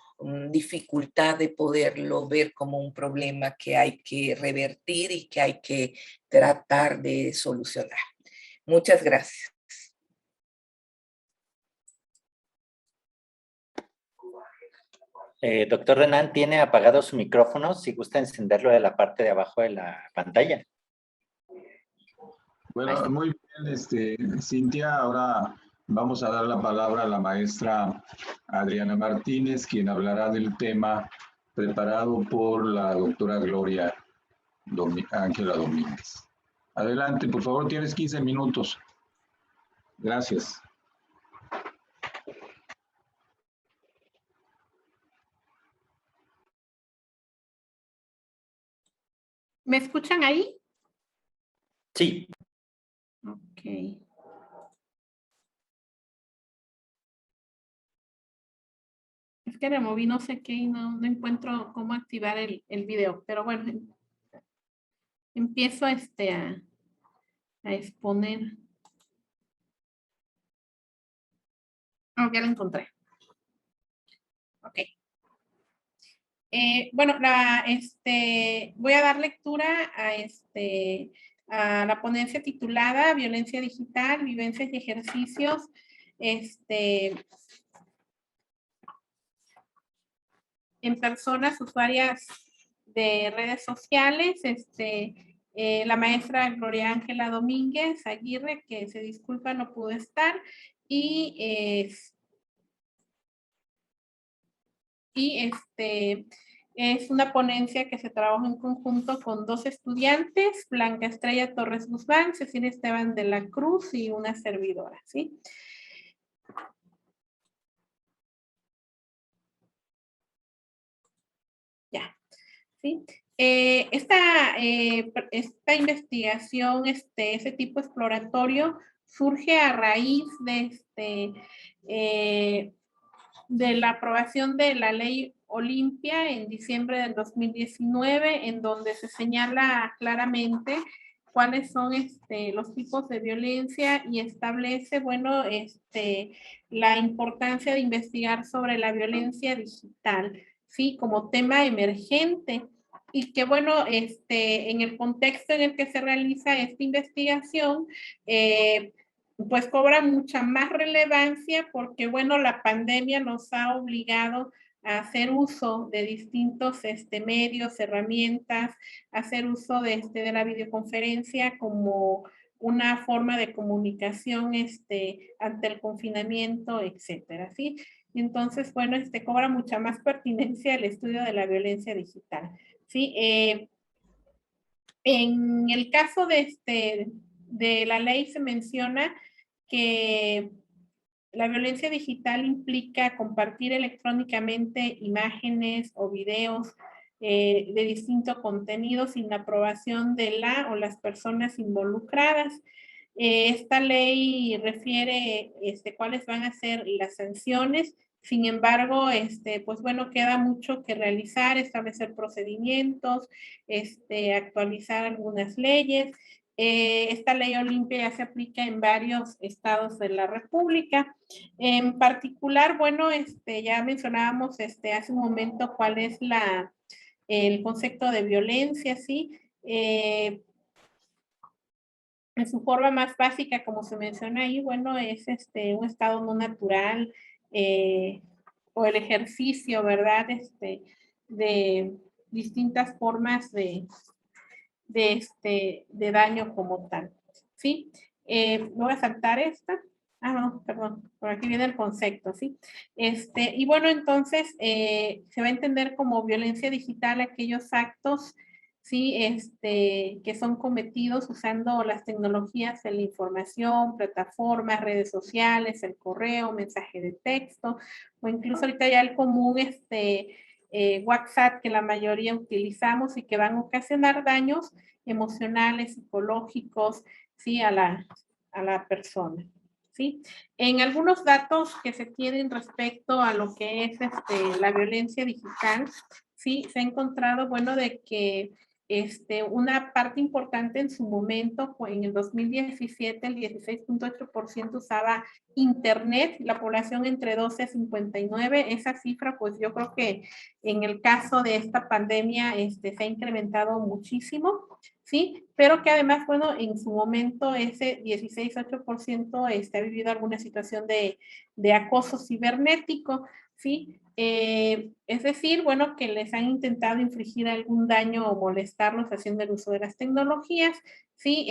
Speaker 4: dificultad de poderlo ver como un problema que hay que revertir y que hay que tratar de solucionar. Muchas gracias.
Speaker 1: Doctor Renan, tiene apagado su micrófono, si gusta encenderlo de la parte de abajo de la pantalla.
Speaker 3: Bueno, muy bien, Cintia, ahora vamos a dar la palabra a la maestra Adriana Martínez, quien hablará del tema preparado por la doctora Gloria Ángela Domínguez. Adelante, por favor, tienes 15 minutos. Gracias.
Speaker 2: ¿Me escuchan ahí?
Speaker 1: Sí.
Speaker 2: Ok. Es que removí no sé qué y no encuentro cómo activar el video, pero bueno, empiezo a exponer. Oh, ya lo encontré. Ok. Bueno, voy a dar lectura a la ponencia titulada Violencia Digital, Vivencias y Ejercicios en personas usuarias de redes sociales. La maestra Gloria Ángela Domínguez Aguirre, que se disculpa, no pudo estar, y es una ponencia que se trabaja en conjunto con 2 estudiantes, Blanca Estrella Torres Guzmán, Cecilia Esteban de la Cruz y una servidora, ¿sí? Ya, ¿sí? Esta investigación, ese tipo exploratorio, surge a raíz de la aprobación de la ley Olimpia en diciembre del 2019, en donde se señala claramente cuáles son los tipos de violencia y establece, bueno, la importancia de investigar sobre la violencia digital, ¿sí? Como tema emergente. Y que, bueno, en el contexto en el que se realiza esta investigación, pues cobra mucha más relevancia porque, bueno, la pandemia nos ha obligado a hacer uso de distintos medios, herramientas, hacer uso de la videoconferencia como una forma de comunicación ante el confinamiento, etcétera, ¿sí? Entonces, bueno, cobra mucha más pertinencia el estudio de la violencia digital, ¿sí? En el caso de la ley se menciona que la violencia digital implica compartir electrónicamente imágenes o videos de distinto contenido sin la aprobación de la o las personas involucradas. Esta ley refiere cuáles van a ser las sanciones. Sin embargo, pues bueno, queda mucho que realizar, establecer procedimientos, actualizar algunas leyes. Esta ley Olimpia ya se aplica en varios estados de la República. En particular, bueno, ya mencionábamos hace un momento cuál es el concepto de violencia, ¿sí? En su forma más básica, como se menciona ahí, bueno, es un estado no natural o el ejercicio, ¿verdad? De distintas formas de daño como tal, ¿sí? Voy a saltar esta. Ah, no, perdón, por aquí viene el concepto, ¿sí? Y bueno, entonces se va a entender como violencia digital aquellos actos, ¿sí? Que son cometidos usando las tecnologías de la información, plataformas, redes sociales, el correo, mensaje de texto, o incluso ahorita ya el común, WhatsApp, que la mayoría utilizamos y que van a ocasionar daños emocionales, psicológicos, ¿sí? a la persona, ¿sí? En algunos datos que se tienen respecto a lo que es la violencia digital, ¿sí? Se ha encontrado, bueno, de que una parte importante en su momento fue en el 2017, el 16.8% usaba Internet, la población entre 12 a 59. Esa cifra, pues yo creo que en el caso de esta pandemia se ha incrementado muchísimo, ¿sí? Pero que además, bueno, en su momento ese 16.8% ha vivido alguna situación de acoso cibernético, ¿sí? Es decir, bueno, que les han intentado infligir algún daño o molestarlos haciendo el uso de las tecnologías, ¿sí?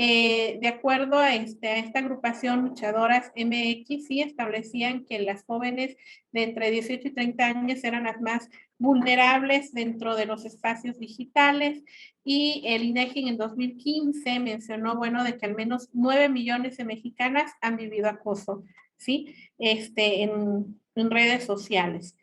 Speaker 2: De acuerdo a esta agrupación Luchadoras MX, sí establecían que las jóvenes de entre 18 y 30 años eran las más vulnerables dentro de los espacios digitales, y el INEGI en el 2015 mencionó, bueno, de que al menos 9 millones de mexicanas han vivido acoso, ¿sí? En redes sociales.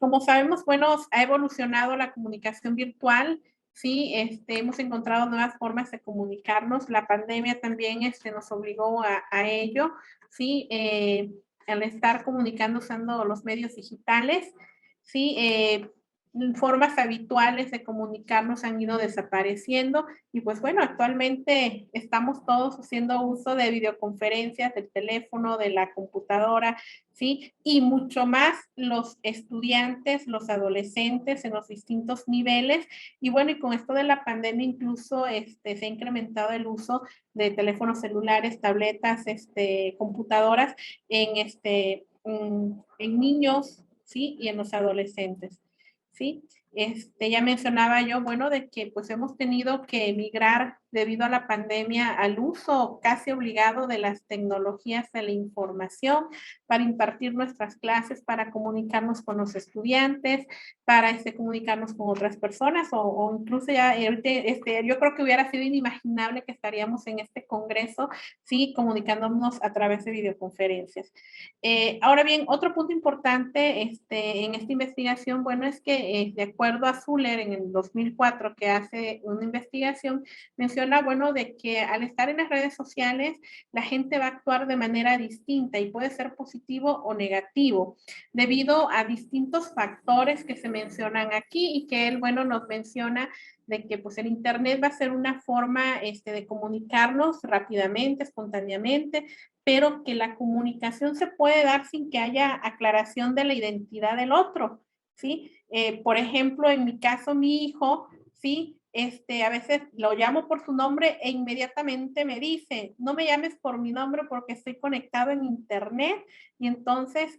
Speaker 2: Como sabemos, bueno, ha evolucionado la comunicación virtual, sí, hemos encontrado nuevas formas de comunicarnos. La pandemia también nos obligó a ello, sí, al estar comunicando usando los medios digitales, sí, formas habituales de comunicarnos han ido desapareciendo, y pues bueno, actualmente estamos todos haciendo uso de videoconferencias, del teléfono, de la computadora, ¿sí? Y mucho más los estudiantes, los adolescentes en los distintos niveles. Y bueno, y con esto de la pandemia incluso se ha incrementado el uso de teléfonos celulares, tabletas, computadoras en niños, ¿sí? Y en los adolescentes, ¿sí? Ya mencionaba yo, bueno, de que pues hemos tenido que emigrar debido a la pandemia al uso casi obligado de las tecnologías de la información para impartir nuestras clases, para comunicarnos con los estudiantes, para comunicarnos con otras personas, o incluso ya, yo creo que hubiera sido inimaginable que estaríamos en este congreso, sí, comunicándonos a través de videoconferencias. Ahora bien, otro punto importante en esta investigación, bueno, es que de acuerdo a Zuller en el 2004, que hace una investigación, menciona, bueno, de que al estar en las redes sociales, la gente va a actuar de manera distinta y puede ser positivo o negativo, debido a distintos factores que se mencionan aquí, y que él, bueno, nos menciona de que pues el Internet va a ser una forma de comunicarnos rápidamente, espontáneamente, pero que la comunicación se puede dar sin que haya aclaración de la identidad del otro, ¿sí? Por ejemplo, en mi caso, mi hijo, ¿sí? A veces lo llamo por su nombre e inmediatamente me dice, no me llames por mi nombre porque estoy conectado en Internet, y entonces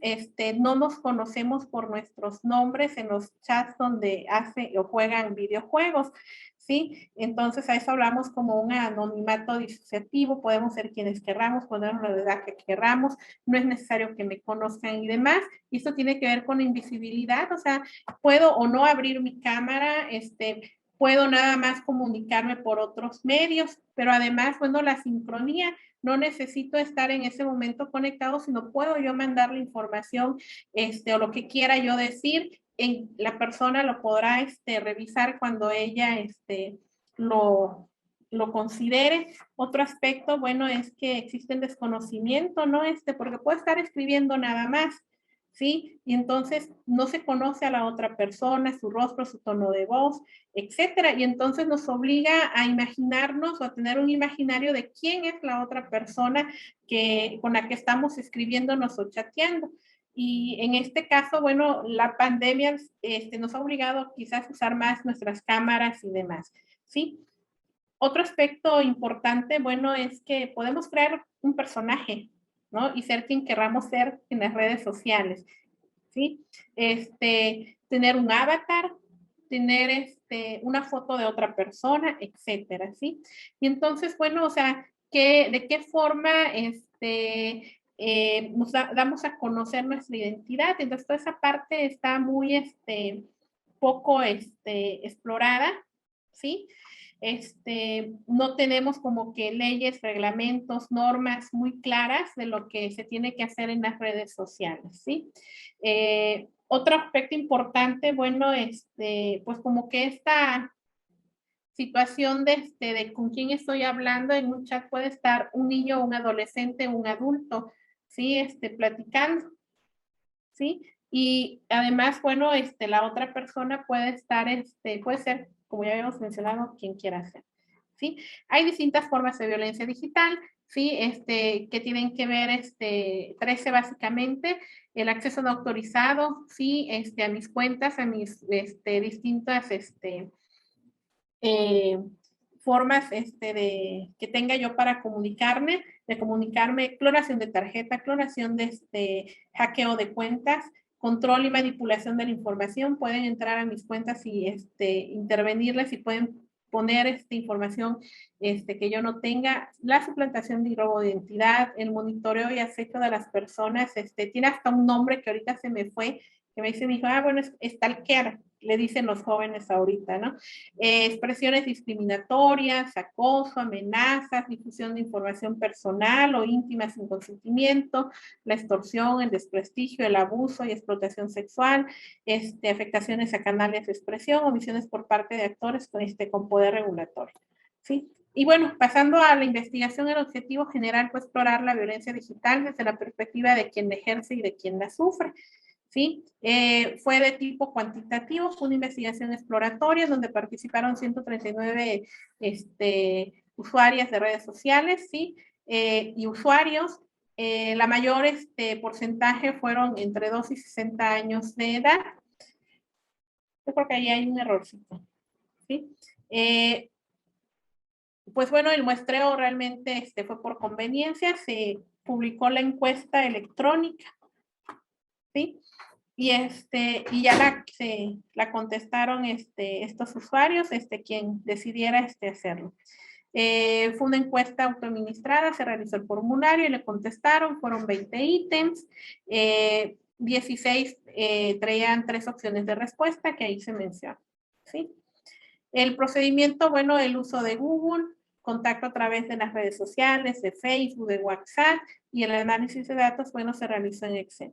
Speaker 2: no nos conocemos por nuestros nombres en los chats donde hace o juegan videojuegos, ¿sí? Entonces a eso hablamos como un anonimato disociativo, podemos ser quienes querramos, ponernos la edad que querramos, no es necesario que me conozcan y demás, y esto tiene que ver con la invisibilidad, o sea, puedo o no abrir mi cámara, puedo nada más comunicarme por otros medios, pero además, bueno, la sincronía, no necesito estar en ese momento conectado, sino puedo yo mandar la información, o lo que quiera yo decir, la persona lo podrá revisar cuando ella lo considere. Otro aspecto, bueno, es que existe el desconocimiento, ¿no? Porque puede estar escribiendo nada más, ¿sí? Y entonces no se conoce a la otra persona, su rostro, su tono de voz, etcétera. Y entonces nos obliga a imaginarnos o a tener un imaginario de quién es la otra persona con la que estamos escribiéndonos o chateando. Y en este caso, bueno, la pandemia nos ha obligado quizás a usar más nuestras cámaras y demás, ¿sí? Otro aspecto importante, bueno, es que podemos crear un personaje, ¿no? Y ser quien querramos ser en las redes sociales, ¿sí? Tener un avatar, tener una foto de otra persona, etcétera, ¿sí? Y entonces, bueno, o sea, ¿de qué forma nos damos a conocer nuestra identidad? Entonces, toda esa parte está muy poco explorada, ¿sí? No tenemos como que leyes, reglamentos, normas muy claras de lo que se tiene que hacer en las redes sociales, ¿sí? Otro aspecto importante, bueno, pues como que esta situación de con quién estoy hablando, en un chat puede estar un niño, un adolescente, un adulto, ¿sí? Platicando, ¿sí? Y además, bueno, la otra persona puede estar, puede ser, como ya habíamos mencionado, quien quiera ser, ¿sí? Hay distintas formas de violencia digital, ¿sí? Que tienen que ver, 13 básicamente, el acceso no autorizado, ¿sí? A mis cuentas, a mis, distintas, formas, que tenga yo para comunicarme, clonación de tarjeta, clonación de hackeo de cuentas, control y manipulación de la información. Pueden entrar a mis cuentas y intervenirles y pueden poner información que yo no tenga, la suplantación de robo de identidad, el monitoreo y acecho de las personas, tiene hasta un nombre que ahorita se me fue, que me dijo, bueno, es stalkear, le dicen los jóvenes ahorita, ¿no? Expresiones discriminatorias, acoso, amenazas, difusión de información personal o íntima sin consentimiento, la extorsión, el desprestigio, el abuso y explotación sexual, afectaciones a canales de expresión, omisiones por parte de actores con poder regulatorio, ¿sí? Y bueno, pasando a la investigación, el objetivo general fue explorar la violencia digital desde la perspectiva de quien la ejerce y de quien la sufre. ¿Sí? Fue de tipo cuantitativo, fue una investigación exploratoria donde participaron 139 usuarias de redes sociales, ¿sí? Y usuarios. La mayor porcentaje fueron entre 2 y 60 años de edad. Yo creo que ahí hay un errorcito, ¿sí? Pues bueno, el muestreo realmente fue por conveniencia, se publicó la encuesta electrónica, ¿sí? Y ya la contestaron estos usuarios, quien decidiera hacerlo. Fue una encuesta autoadministrada, se realizó el formulario y le contestaron, fueron 20 ítems, 16 traían 3 opciones de respuesta que ahí se menciona, ¿sí? El procedimiento, bueno, el uso de Google, contacto a través de las redes sociales, de Facebook, de WhatsApp, y el análisis de datos, bueno, se realizó en Excel.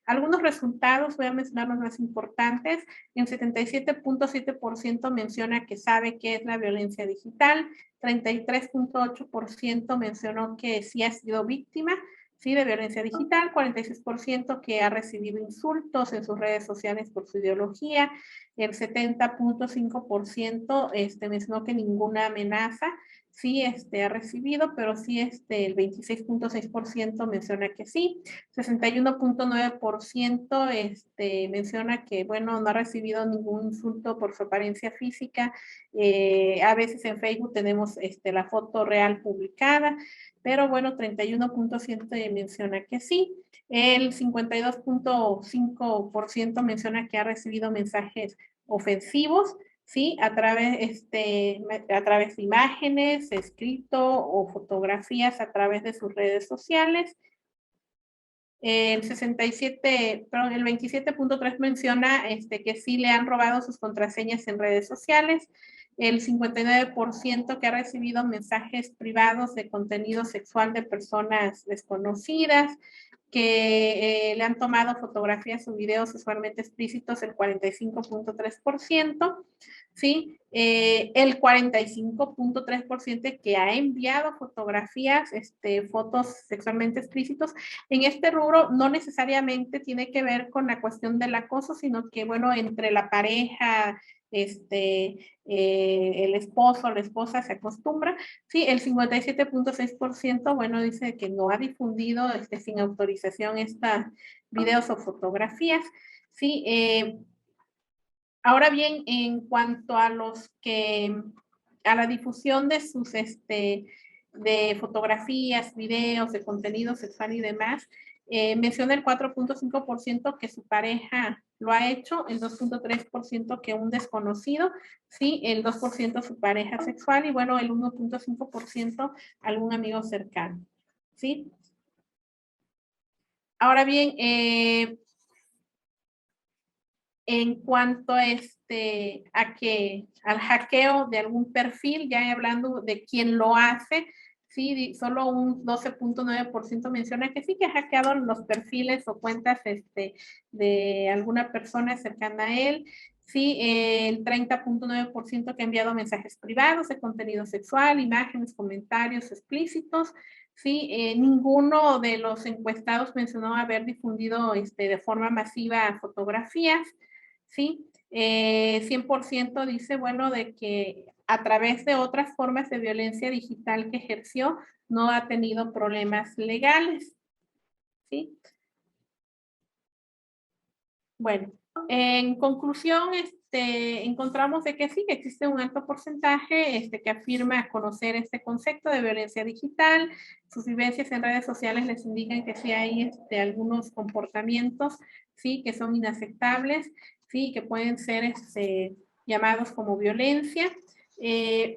Speaker 2: Algunos resultados, voy a mencionar los más importantes. En 77.7% menciona que sabe qué es la violencia digital, 33.8% mencionó que sí ha sido víctima, ¿sí? De violencia digital, 46% que ha recibido insultos en sus redes sociales por su ideología, el 70.5% mencionó que ninguna amenaza, sí ha recibido, pero sí el 26.6% menciona que sí, 61.9% menciona que, bueno, no ha recibido ningún insulto por su apariencia física. A veces en Facebook tenemos la foto real publicada, pero bueno, 31.7% menciona que sí. El 52.5% menciona que ha recibido mensajes ofensivos, ¿sí? A través de imágenes, escrito o fotografías a través de sus redes sociales. El 27.3 menciona que sí le han robado sus contraseñas en redes sociales. El 59% que ha recibido mensajes privados de contenido sexual de personas desconocidas, que le han tomado fotografías o videos sexualmente explícitos, el 45.3%, ¿sí? El 45.3% que ha enviado fotografías, fotos sexualmente explícitos. En este rubro no necesariamente tiene que ver con la cuestión del acoso, sino que, bueno, entre la pareja, el esposo o la esposa se acostumbra, sí, el 57.6%, bueno, dice que no ha difundido sin autorización estos videos o fotografías, sí. Ahora bien, en cuanto a a la difusión de sus, de fotografías, videos, de contenido sexual y demás, menciona el 4.5% que su pareja lo ha hecho, el 2.3% que un desconocido, sí, el 2% su pareja sexual y bueno, el 1.5% algún amigo cercano, sí. Ahora bien, en cuanto al hackeo de algún perfil, ya hablando de quién lo hace, sí, solo un 12.9% menciona que sí que ha hackeado los perfiles o cuentas de alguna persona cercana a él, Sí, el 30.9% que ha enviado mensajes privados de contenido sexual, imágenes, comentarios explícitos. Sí, ninguno de los encuestados mencionó haber difundido de forma masiva fotografías. Sí, 100% dice, bueno, de que a través de otras formas de violencia digital que ejerció, no ha tenido problemas legales. ¿Sí? Bueno, en conclusión, encontramos de que sí, que existe un alto porcentaje que afirma conocer este concepto de violencia digital. Sus vivencias en redes sociales les indican que sí hay algunos comportamientos, sí, que son inaceptables, sí, que pueden ser llamados como violencia.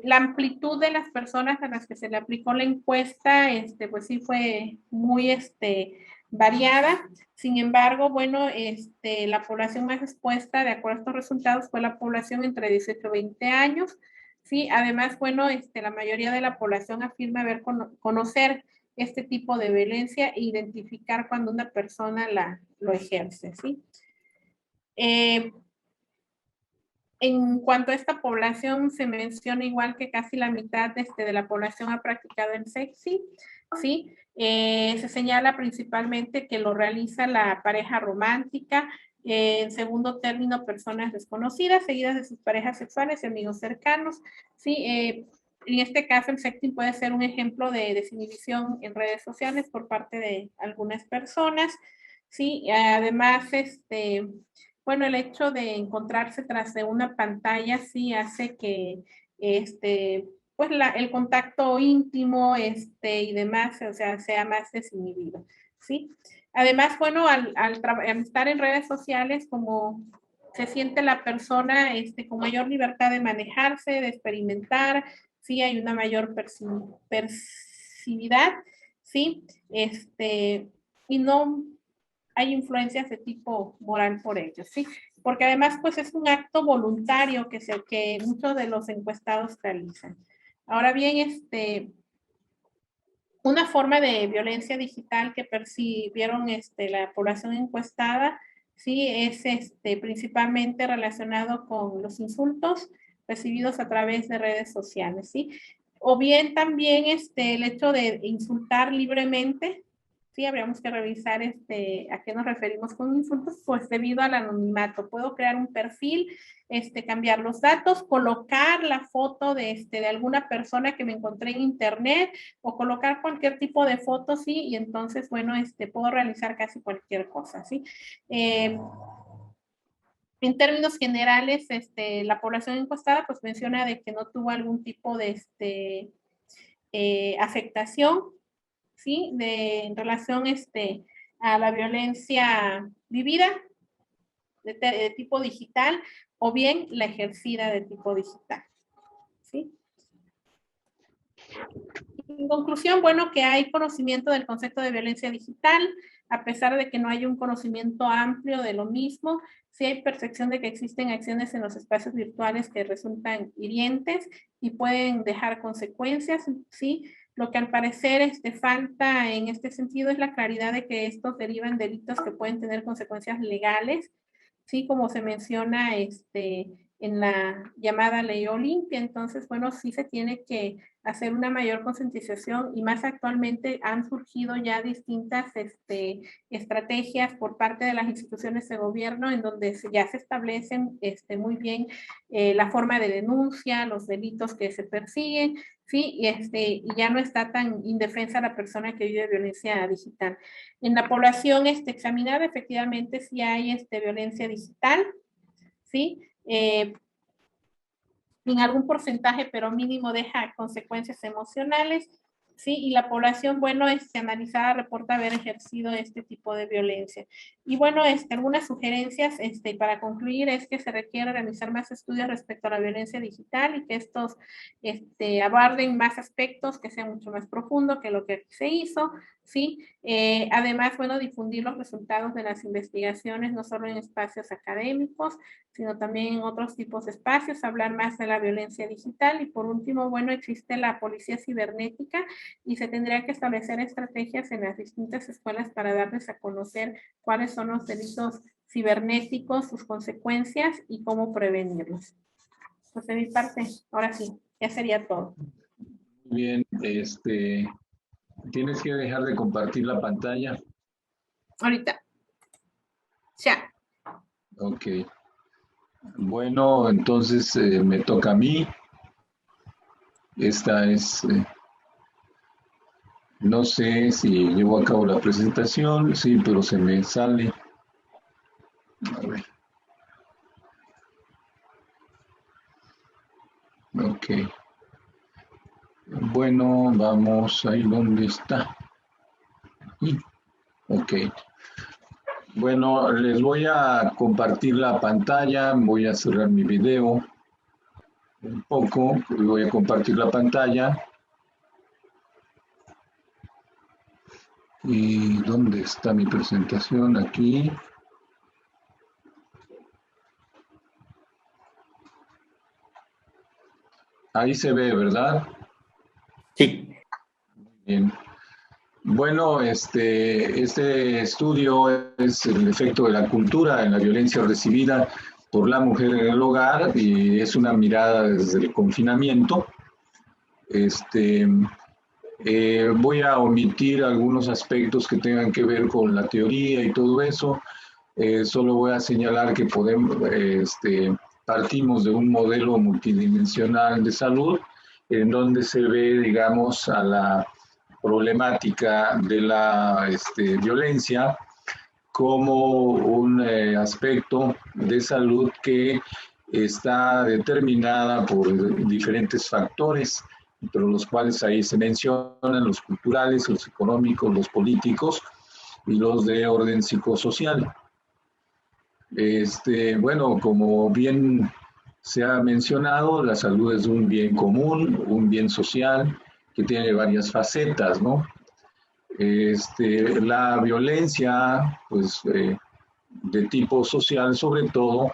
Speaker 2: La amplitud de las personas a las que se le aplicó la encuesta, pues sí fue muy variada. Sin embargo, bueno, la población más expuesta, de acuerdo a estos resultados, fue la población entre 18 y 20 años. Sí, además, bueno, la mayoría de la población afirma conocer este tipo de violencia e identificar cuando una persona lo ejerce, ¿sí? En cuanto a esta población, se menciona igual que casi la mitad de la población ha practicado el sexting, ¿sí? Se señala principalmente que lo realiza la pareja romántica, en segundo término, personas desconocidas, seguidas de sus parejas sexuales y amigos cercanos, ¿sí? En este caso, el sexting puede ser un ejemplo de desinhibición en redes sociales por parte de algunas personas, ¿sí? Además, bueno, el hecho de encontrarse tras de una pantalla sí hace que pues el contacto íntimo y demás, o sea, sea más desinhibido, ¿sí? Además, bueno, al estar en redes sociales, como se siente la persona con mayor libertad de manejarse, de experimentar, sí, hay una mayor percividad, ¿sí? Y no hay influencias de tipo moral por ellos, ¿sí? Porque además, pues es un acto voluntario que muchos de los encuestados realizan. Ahora bien, una forma de violencia digital que percibieron la población encuestada, sí, es principalmente relacionado con los insultos recibidos a través de redes sociales, ¿sí? O bien también el hecho de insultar libremente, sí, habríamos que revisar a qué nos referimos con insultos, pues debido al anonimato. Puedo crear un perfil, cambiar los datos, colocar la foto de alguna persona que me encontré en internet o colocar cualquier tipo de foto, sí, y entonces, bueno, puedo realizar casi cualquier cosa, sí. En términos generales, la población encuestada pues menciona de que no tuvo algún tipo de afectación, ¿sí? En relación a la violencia vivida de tipo digital o bien la ejercida de tipo digital, ¿sí? En conclusión, bueno, que hay conocimiento del concepto de violencia digital, a pesar de que no hay un conocimiento amplio de lo mismo, sí hay percepción de que existen acciones en los espacios virtuales que resultan hirientes y pueden dejar consecuencias, ¿sí? Lo que al parecer falta en este sentido es la claridad de que estos derivan delitos que pueden tener consecuencias legales, ¿sí? Como se menciona en la llamada ley Olimpia. Entonces, bueno, sí se tiene que hacer una mayor concientización y más actualmente han surgido ya distintas estrategias por parte de las instituciones de gobierno en donde ya se establecen muy bien la forma de denuncia, los delitos que se persiguen, ¿sí? Y ya no está tan indefensa la persona que vive violencia digital. En la población examinada, efectivamente, sí hay violencia digital, ¿sí? En algún porcentaje, pero mínimo, deja consecuencias emocionales, ¿sí? Y la población, bueno, analizada reporta haber ejercido este tipo de violencia. Y bueno, algunas sugerencias para concluir es que se requiere realizar más estudios respecto a la violencia digital y que estos abarden más aspectos, que sean mucho más profundos que lo que aquí se hizo, ¿sí? Además, bueno, difundir los resultados de las investigaciones, no solo en espacios académicos, sino también en otros tipos de espacios, hablar más de la violencia digital. Y por último, bueno, existe la policía cibernética y se tendría que establecer estrategias en las distintas escuelas para darles a conocer cuáles son los delitos cibernéticos, sus consecuencias y cómo prevenirlos. Pues de mi parte, ahora sí, ya sería todo.
Speaker 3: Bien, tienes que dejar de compartir la pantalla.
Speaker 2: Ahorita. Ya.
Speaker 3: Ok. Bueno, entonces me toca a mí. Esta es, no sé si llevo a cabo la presentación, sí, pero se me sale. A ver. Ok. Bueno, vamos ahí donde está. Ok. Bueno, les voy a compartir la pantalla, voy a cerrar mi video un poco, voy a compartir la pantalla. ¿Y dónde está mi presentación? Aquí. Ahí se ve, ¿verdad?
Speaker 1: Sí.
Speaker 3: Bien. Bueno, este estudio es el efecto de la cultura en la violencia recibida por la mujer en el hogar y es una mirada desde el confinamiento. Voy a omitir algunos aspectos que tengan que ver con la teoría y todo eso. Solo voy a señalar que partimos de un modelo multidimensional de salud en donde se ve, digamos, a la problemática de la violencia como un aspecto de salud que está determinada por diferentes factores, entre los cuales ahí se mencionan los culturales, los económicos, los políticos y los de orden psicosocial. Bueno, como bien se ha mencionado, la salud es un bien común, un bien social que tiene varias facetas, ¿no? La violencia, pues, de tipo social sobre todo,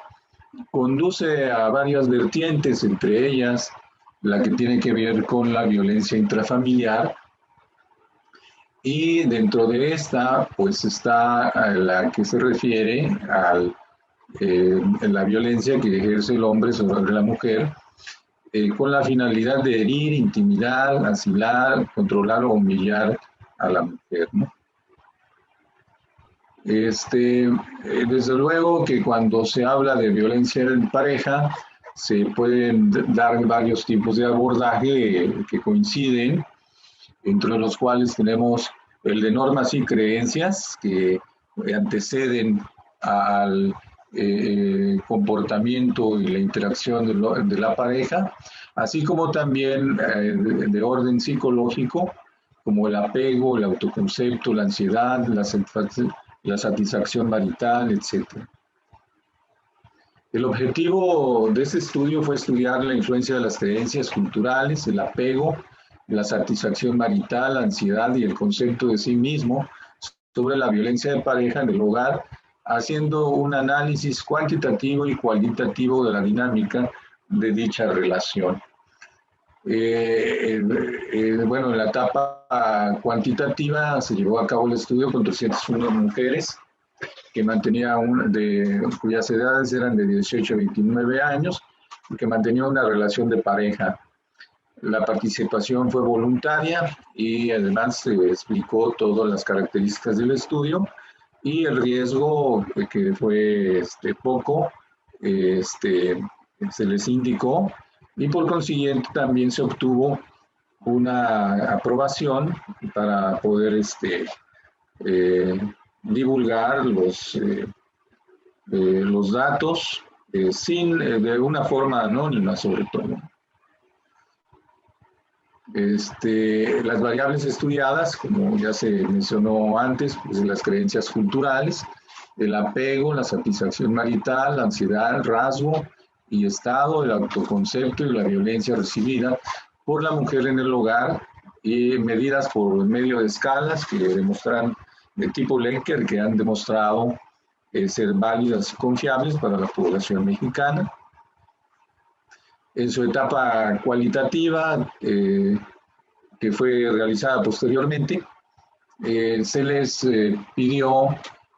Speaker 3: conduce a varias vertientes, entre ellas la que tiene que ver con la violencia intrafamiliar, y dentro de esta, pues está la que se refiere a la violencia que ejerce el hombre sobre la mujer, con la finalidad de herir, intimidar, asilar, controlar o humillar a la mujer, ¿no? Desde luego que cuando se habla de violencia en pareja, se pueden dar varios tipos de abordaje que coinciden, entre los cuales tenemos el de normas y creencias que anteceden al comportamiento y la interacción de la pareja, así como también de orden psicológico, como el apego, el autoconcepto, la ansiedad, la satisfacción marital, etc. El objetivo de este estudio fue estudiar la influencia de las creencias culturales, el apego, la satisfacción marital, la ansiedad y el concepto de sí mismo sobre la violencia de pareja en el hogar, haciendo un análisis cuantitativo y cualitativo de la dinámica de dicha relación. Bueno, en la etapa cuantitativa se llevó a cabo el estudio con 301 mujeres que cuyas edades eran de 18 a 29 años y que mantenían una relación de pareja. La participación fue voluntaria y además se explicó todas las características del estudio y el riesgo, que fue poco, se les indicó, y por consiguiente también se obtuvo una aprobación para poder divulgar los datos de una forma anónima, sobre todo. Las variables estudiadas, como ya se mencionó antes, pues las creencias culturales, el apego, la satisfacción marital, la ansiedad, el rasgo y estado, el autoconcepto y la violencia recibida por la mujer en el hogar, y medidas por medio de escalas que demuestran de tipo Likert, que han demostrado ser válidas y confiables para la población mexicana. En su etapa cualitativa, que fue realizada posteriormente, se les pidió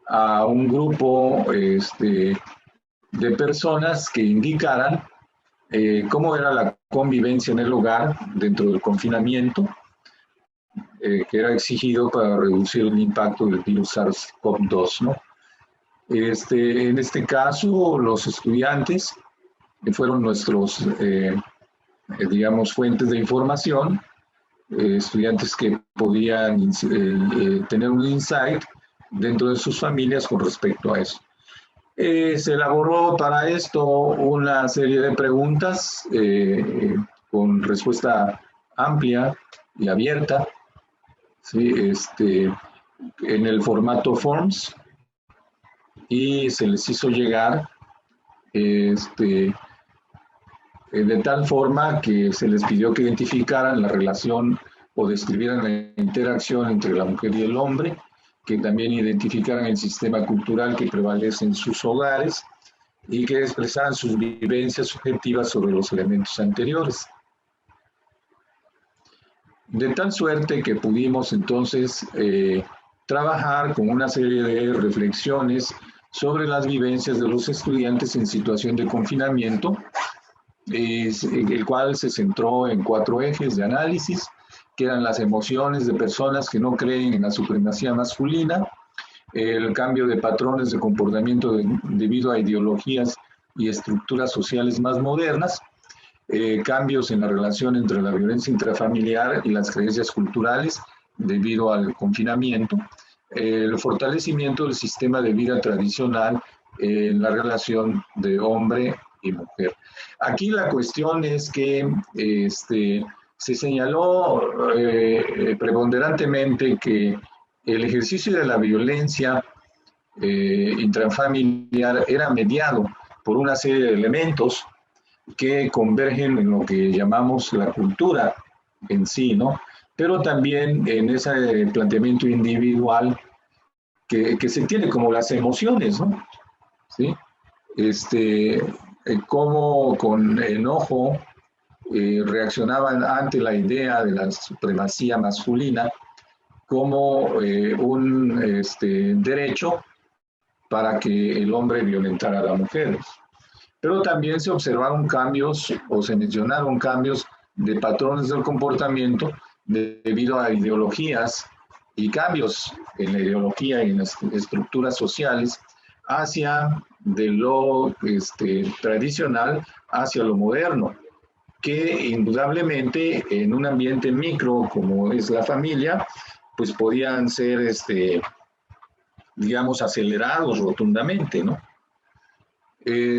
Speaker 3: a un grupo de personas que indicaran cómo era la convivencia en el hogar dentro del confinamiento, que era exigido para reducir el impacto del virus SARS-CoV-2, ¿no? En este caso, los estudiantes fueron nuestros, digamos, fuentes de información, estudiantes que podían tener un insight dentro de sus familias con respecto a eso. Se elaboró para esto una serie de preguntas con respuesta amplia y abierta, ¿sí? En el formato Forms, y se les hizo llegar de tal forma que se les pidió que identificaran la relación o describieran la interacción entre la mujer y el hombre, que también identificaran el sistema cultural que prevalece en sus hogares y que expresaran sus vivencias subjetivas sobre los elementos anteriores. De tal suerte que pudimos entonces trabajar con una serie de reflexiones sobre las vivencias de los estudiantes en situación de confinamiento, el cual se centró en 4 ejes de análisis, que eran las emociones de personas que no creen en la supremacía masculina, el cambio de patrones de comportamiento debido a ideologías y estructuras sociales más modernas, cambios en la relación entre la violencia intrafamiliar y las creencias culturales debido al confinamiento, el fortalecimiento del sistema de vida tradicional en la relación de hombre y mujer. Aquí la cuestión es que se señaló preponderantemente que el ejercicio de la violencia intrafamiliar era mediado por una serie de elementos que convergen en lo que llamamos la cultura en sí, ¿no? Pero también en ese planteamiento individual que se tiene como las emociones, ¿no? ¿Sí? Cómo con enojo reaccionaban ante la idea de la supremacía masculina como un derecho para que el hombre violentara a la mujer. Pero también se observaron cambios o se mencionaron cambios de patrones del comportamiento debido a ideologías y cambios en la ideología y en las estructuras sociales hacia de lo tradicional hacia lo moderno, que indudablemente en un ambiente micro como es la familia, pues podían ser, digamos, acelerados rotundamente, ¿no?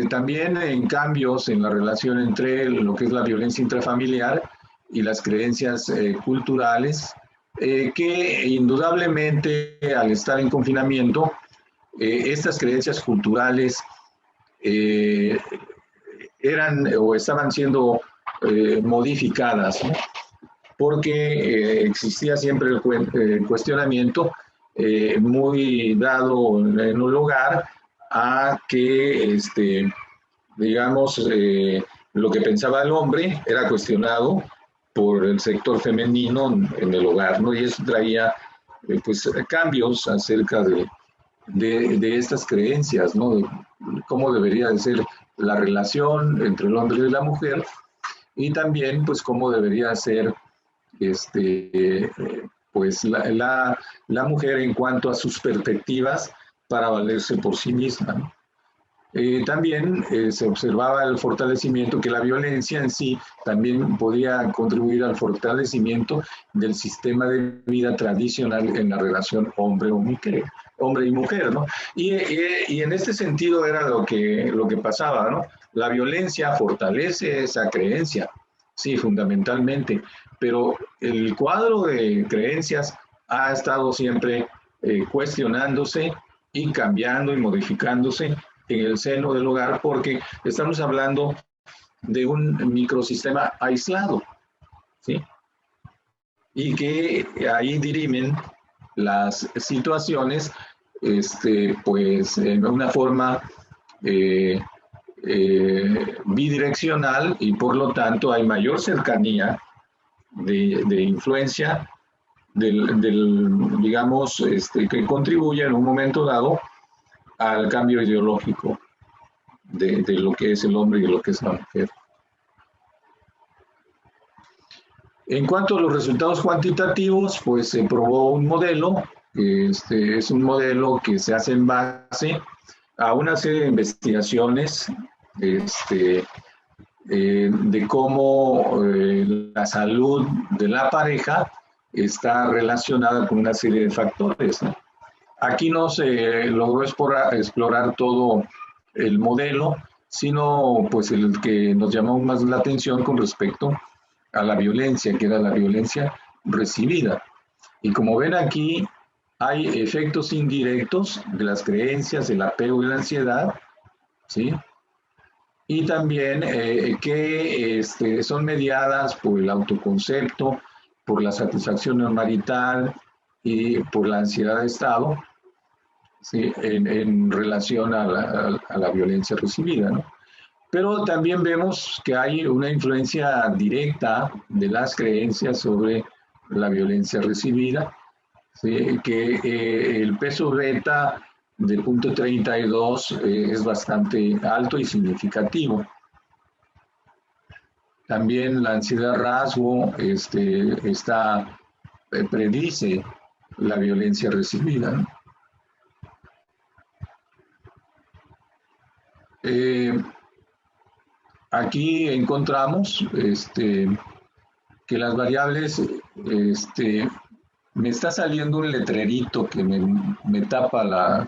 Speaker 3: También en cambios en la relación entre lo que es la violencia intrafamiliar y las creencias culturales, que indudablemente al estar en confinamiento, estas creencias culturales eran o estaban siendo modificadas, ¿no? Porque existía siempre el cuestionamiento muy dado en un lugar a que, digamos, lo que pensaba el hombre era cuestionado por el sector femenino en el hogar, ¿no? Y eso traía, pues, cambios acerca de estas creencias, ¿no? De cómo debería de ser la relación entre el hombre y la mujer, y también, pues, cómo debería ser, pues, la mujer en cuanto a sus perspectivas para valerse por sí misma, ¿no? También se observaba el fortalecimiento, que la violencia en sí también podía contribuir al fortalecimiento del sistema de vida tradicional en la relación hombre y mujer, ¿no? Y en este sentido era lo que pasaba, ¿no? La violencia fortalece esa creencia, sí, fundamentalmente, pero el cuadro de creencias ha estado siempre cuestionándose y cambiando y modificándose en el seno del hogar, porque estamos hablando de un microsistema aislado, ¿sí? Y que ahí dirimen las situaciones, pues, en una forma bidireccional, y por lo tanto hay mayor cercanía de influencia digamos, que contribuye en un momento dado al cambio ideológico de lo que es el hombre y de lo que es la mujer. En cuanto a los resultados cuantitativos, pues se probó un modelo, es un modelo que se hace en base a una serie de investigaciones de cómo la salud de la pareja está relacionada con una serie de factores, ¿no? Aquí no se logró explorar todo el modelo, sino pues el que nos llamó más la atención con respecto a la violencia, que era la violencia recibida. Y como ven aquí, hay efectos indirectos de las creencias, el apego y la ansiedad, ¿sí? Y también que son mediadas por el autoconcepto, por la satisfacción no marital y por la ansiedad de estado, ¿sí? En relación a la violencia recibida, ¿no? Pero también vemos que hay una influencia directa de las creencias sobre la violencia recibida, ¿sí? Que el peso beta de 0.32 es bastante alto y significativo. También la ansiedad rasgo predice la violencia recibida, ¿no? Aquí encontramos que las variables, me está saliendo un letrerito que me tapa la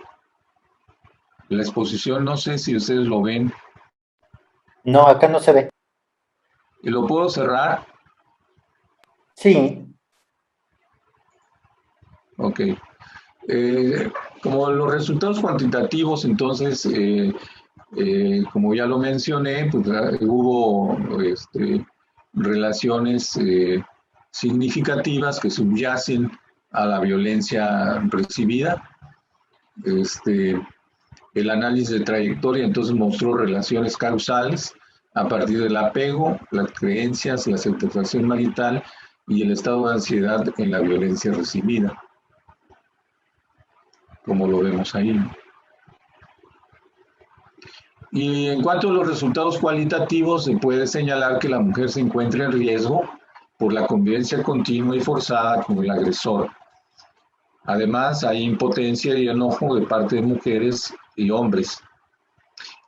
Speaker 3: exposición, no sé si ustedes lo ven.
Speaker 1: No, acá no se ve.
Speaker 3: ¿Y lo puedo cerrar?
Speaker 1: Sí.
Speaker 3: Ok. Como los resultados cuantitativos, entonces, como ya lo mencioné, pues hubo relaciones significativas que subyacen a la violencia recibida. El análisis de trayectoria entonces mostró relaciones causales a partir del apego, las creencias, la satisfacción marital y el estado de ansiedad en la violencia recibida, como lo vemos ahí. Y en cuanto a los resultados cualitativos, se puede señalar que la mujer se encuentra en riesgo por la convivencia continua y forzada con el agresor. Además, hay impotencia y enojo de parte de mujeres y hombres.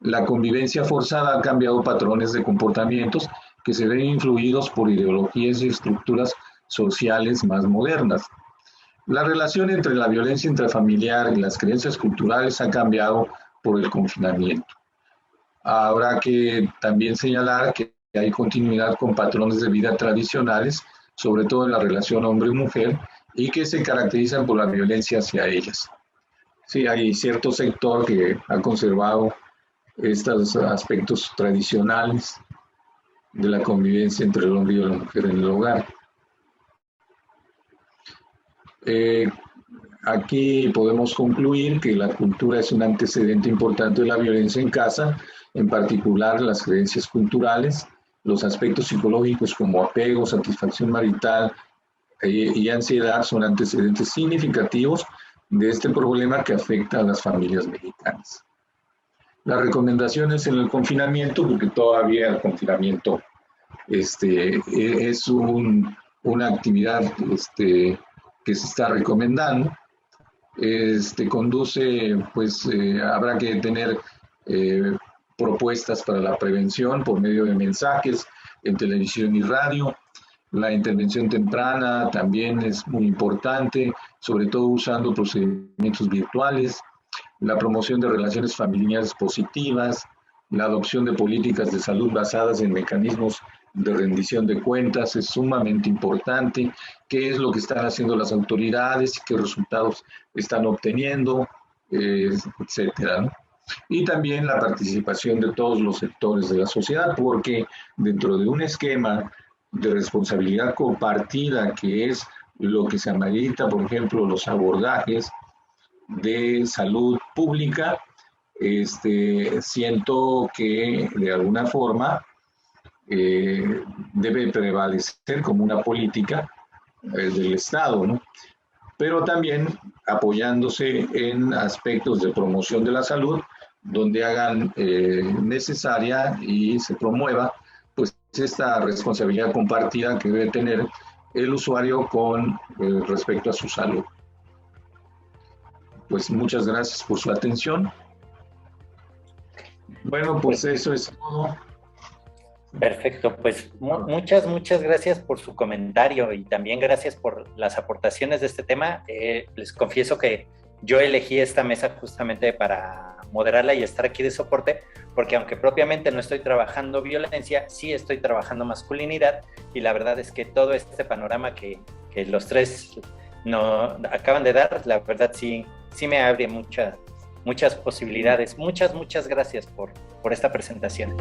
Speaker 3: La convivencia forzada ha cambiado patrones de comportamientos que se ven influidos por ideologías y estructuras sociales más modernas. La relación entre la violencia intrafamiliar y las creencias culturales ha cambiado por el confinamiento. Habrá que también señalar que hay continuidad con patrones de vida tradicionales, sobre todo en la relación hombre-mujer, y que se caracterizan por la violencia hacia ellas. Sí, hay cierto sector que ha conservado estos aspectos tradicionales de la convivencia entre el hombre y la mujer en el hogar. Aquí podemos concluir que la cultura es un antecedente importante de la violencia en casa, en particular las creencias culturales, los aspectos psicológicos como apego, satisfacción marital y ansiedad son antecedentes significativos de este problema que afecta a las familias mexicanas. Las recomendaciones en el confinamiento, porque todavía el confinamiento es una actividad que se está recomendando. Conduce, pues habrá que tener propuestas para la prevención por medio de mensajes en televisión y radio. La intervención temprana también es muy importante, sobre todo usando procedimientos virtuales. La promoción de relaciones familiares positivas, la adopción de políticas de salud basadas en mecanismos de rendición de cuentas es sumamente importante. ¿Qué es lo que están haciendo las autoridades y qué resultados están obteniendo, etcétera, ¿no? Y también la participación de todos los sectores de la sociedad, porque dentro de un esquema de responsabilidad compartida, que es lo que se amerita, por ejemplo, los abordajes de salud pública, siento que de alguna forma debe prevalecer como una política del Estado, ¿no? pero también apoyándose en aspectos de promoción de la salud, donde hagan necesaria y se promueva pues esta responsabilidad compartida que debe tener el usuario con respecto a su salud. Pues muchas gracias por su atención. Bueno, pues eso es todo.
Speaker 1: Perfecto, pues muchas gracias por su comentario y también gracias por las aportaciones de este tema. Les confieso que yo elegí esta mesa justamente para moderarla y estar aquí de soporte, porque aunque propiamente no estoy trabajando violencia, sí estoy trabajando masculinidad, y la verdad es que todo este panorama que los tres acaban de dar, la verdad sí me abre muchas posibilidades. Muchas gracias por esta presentación.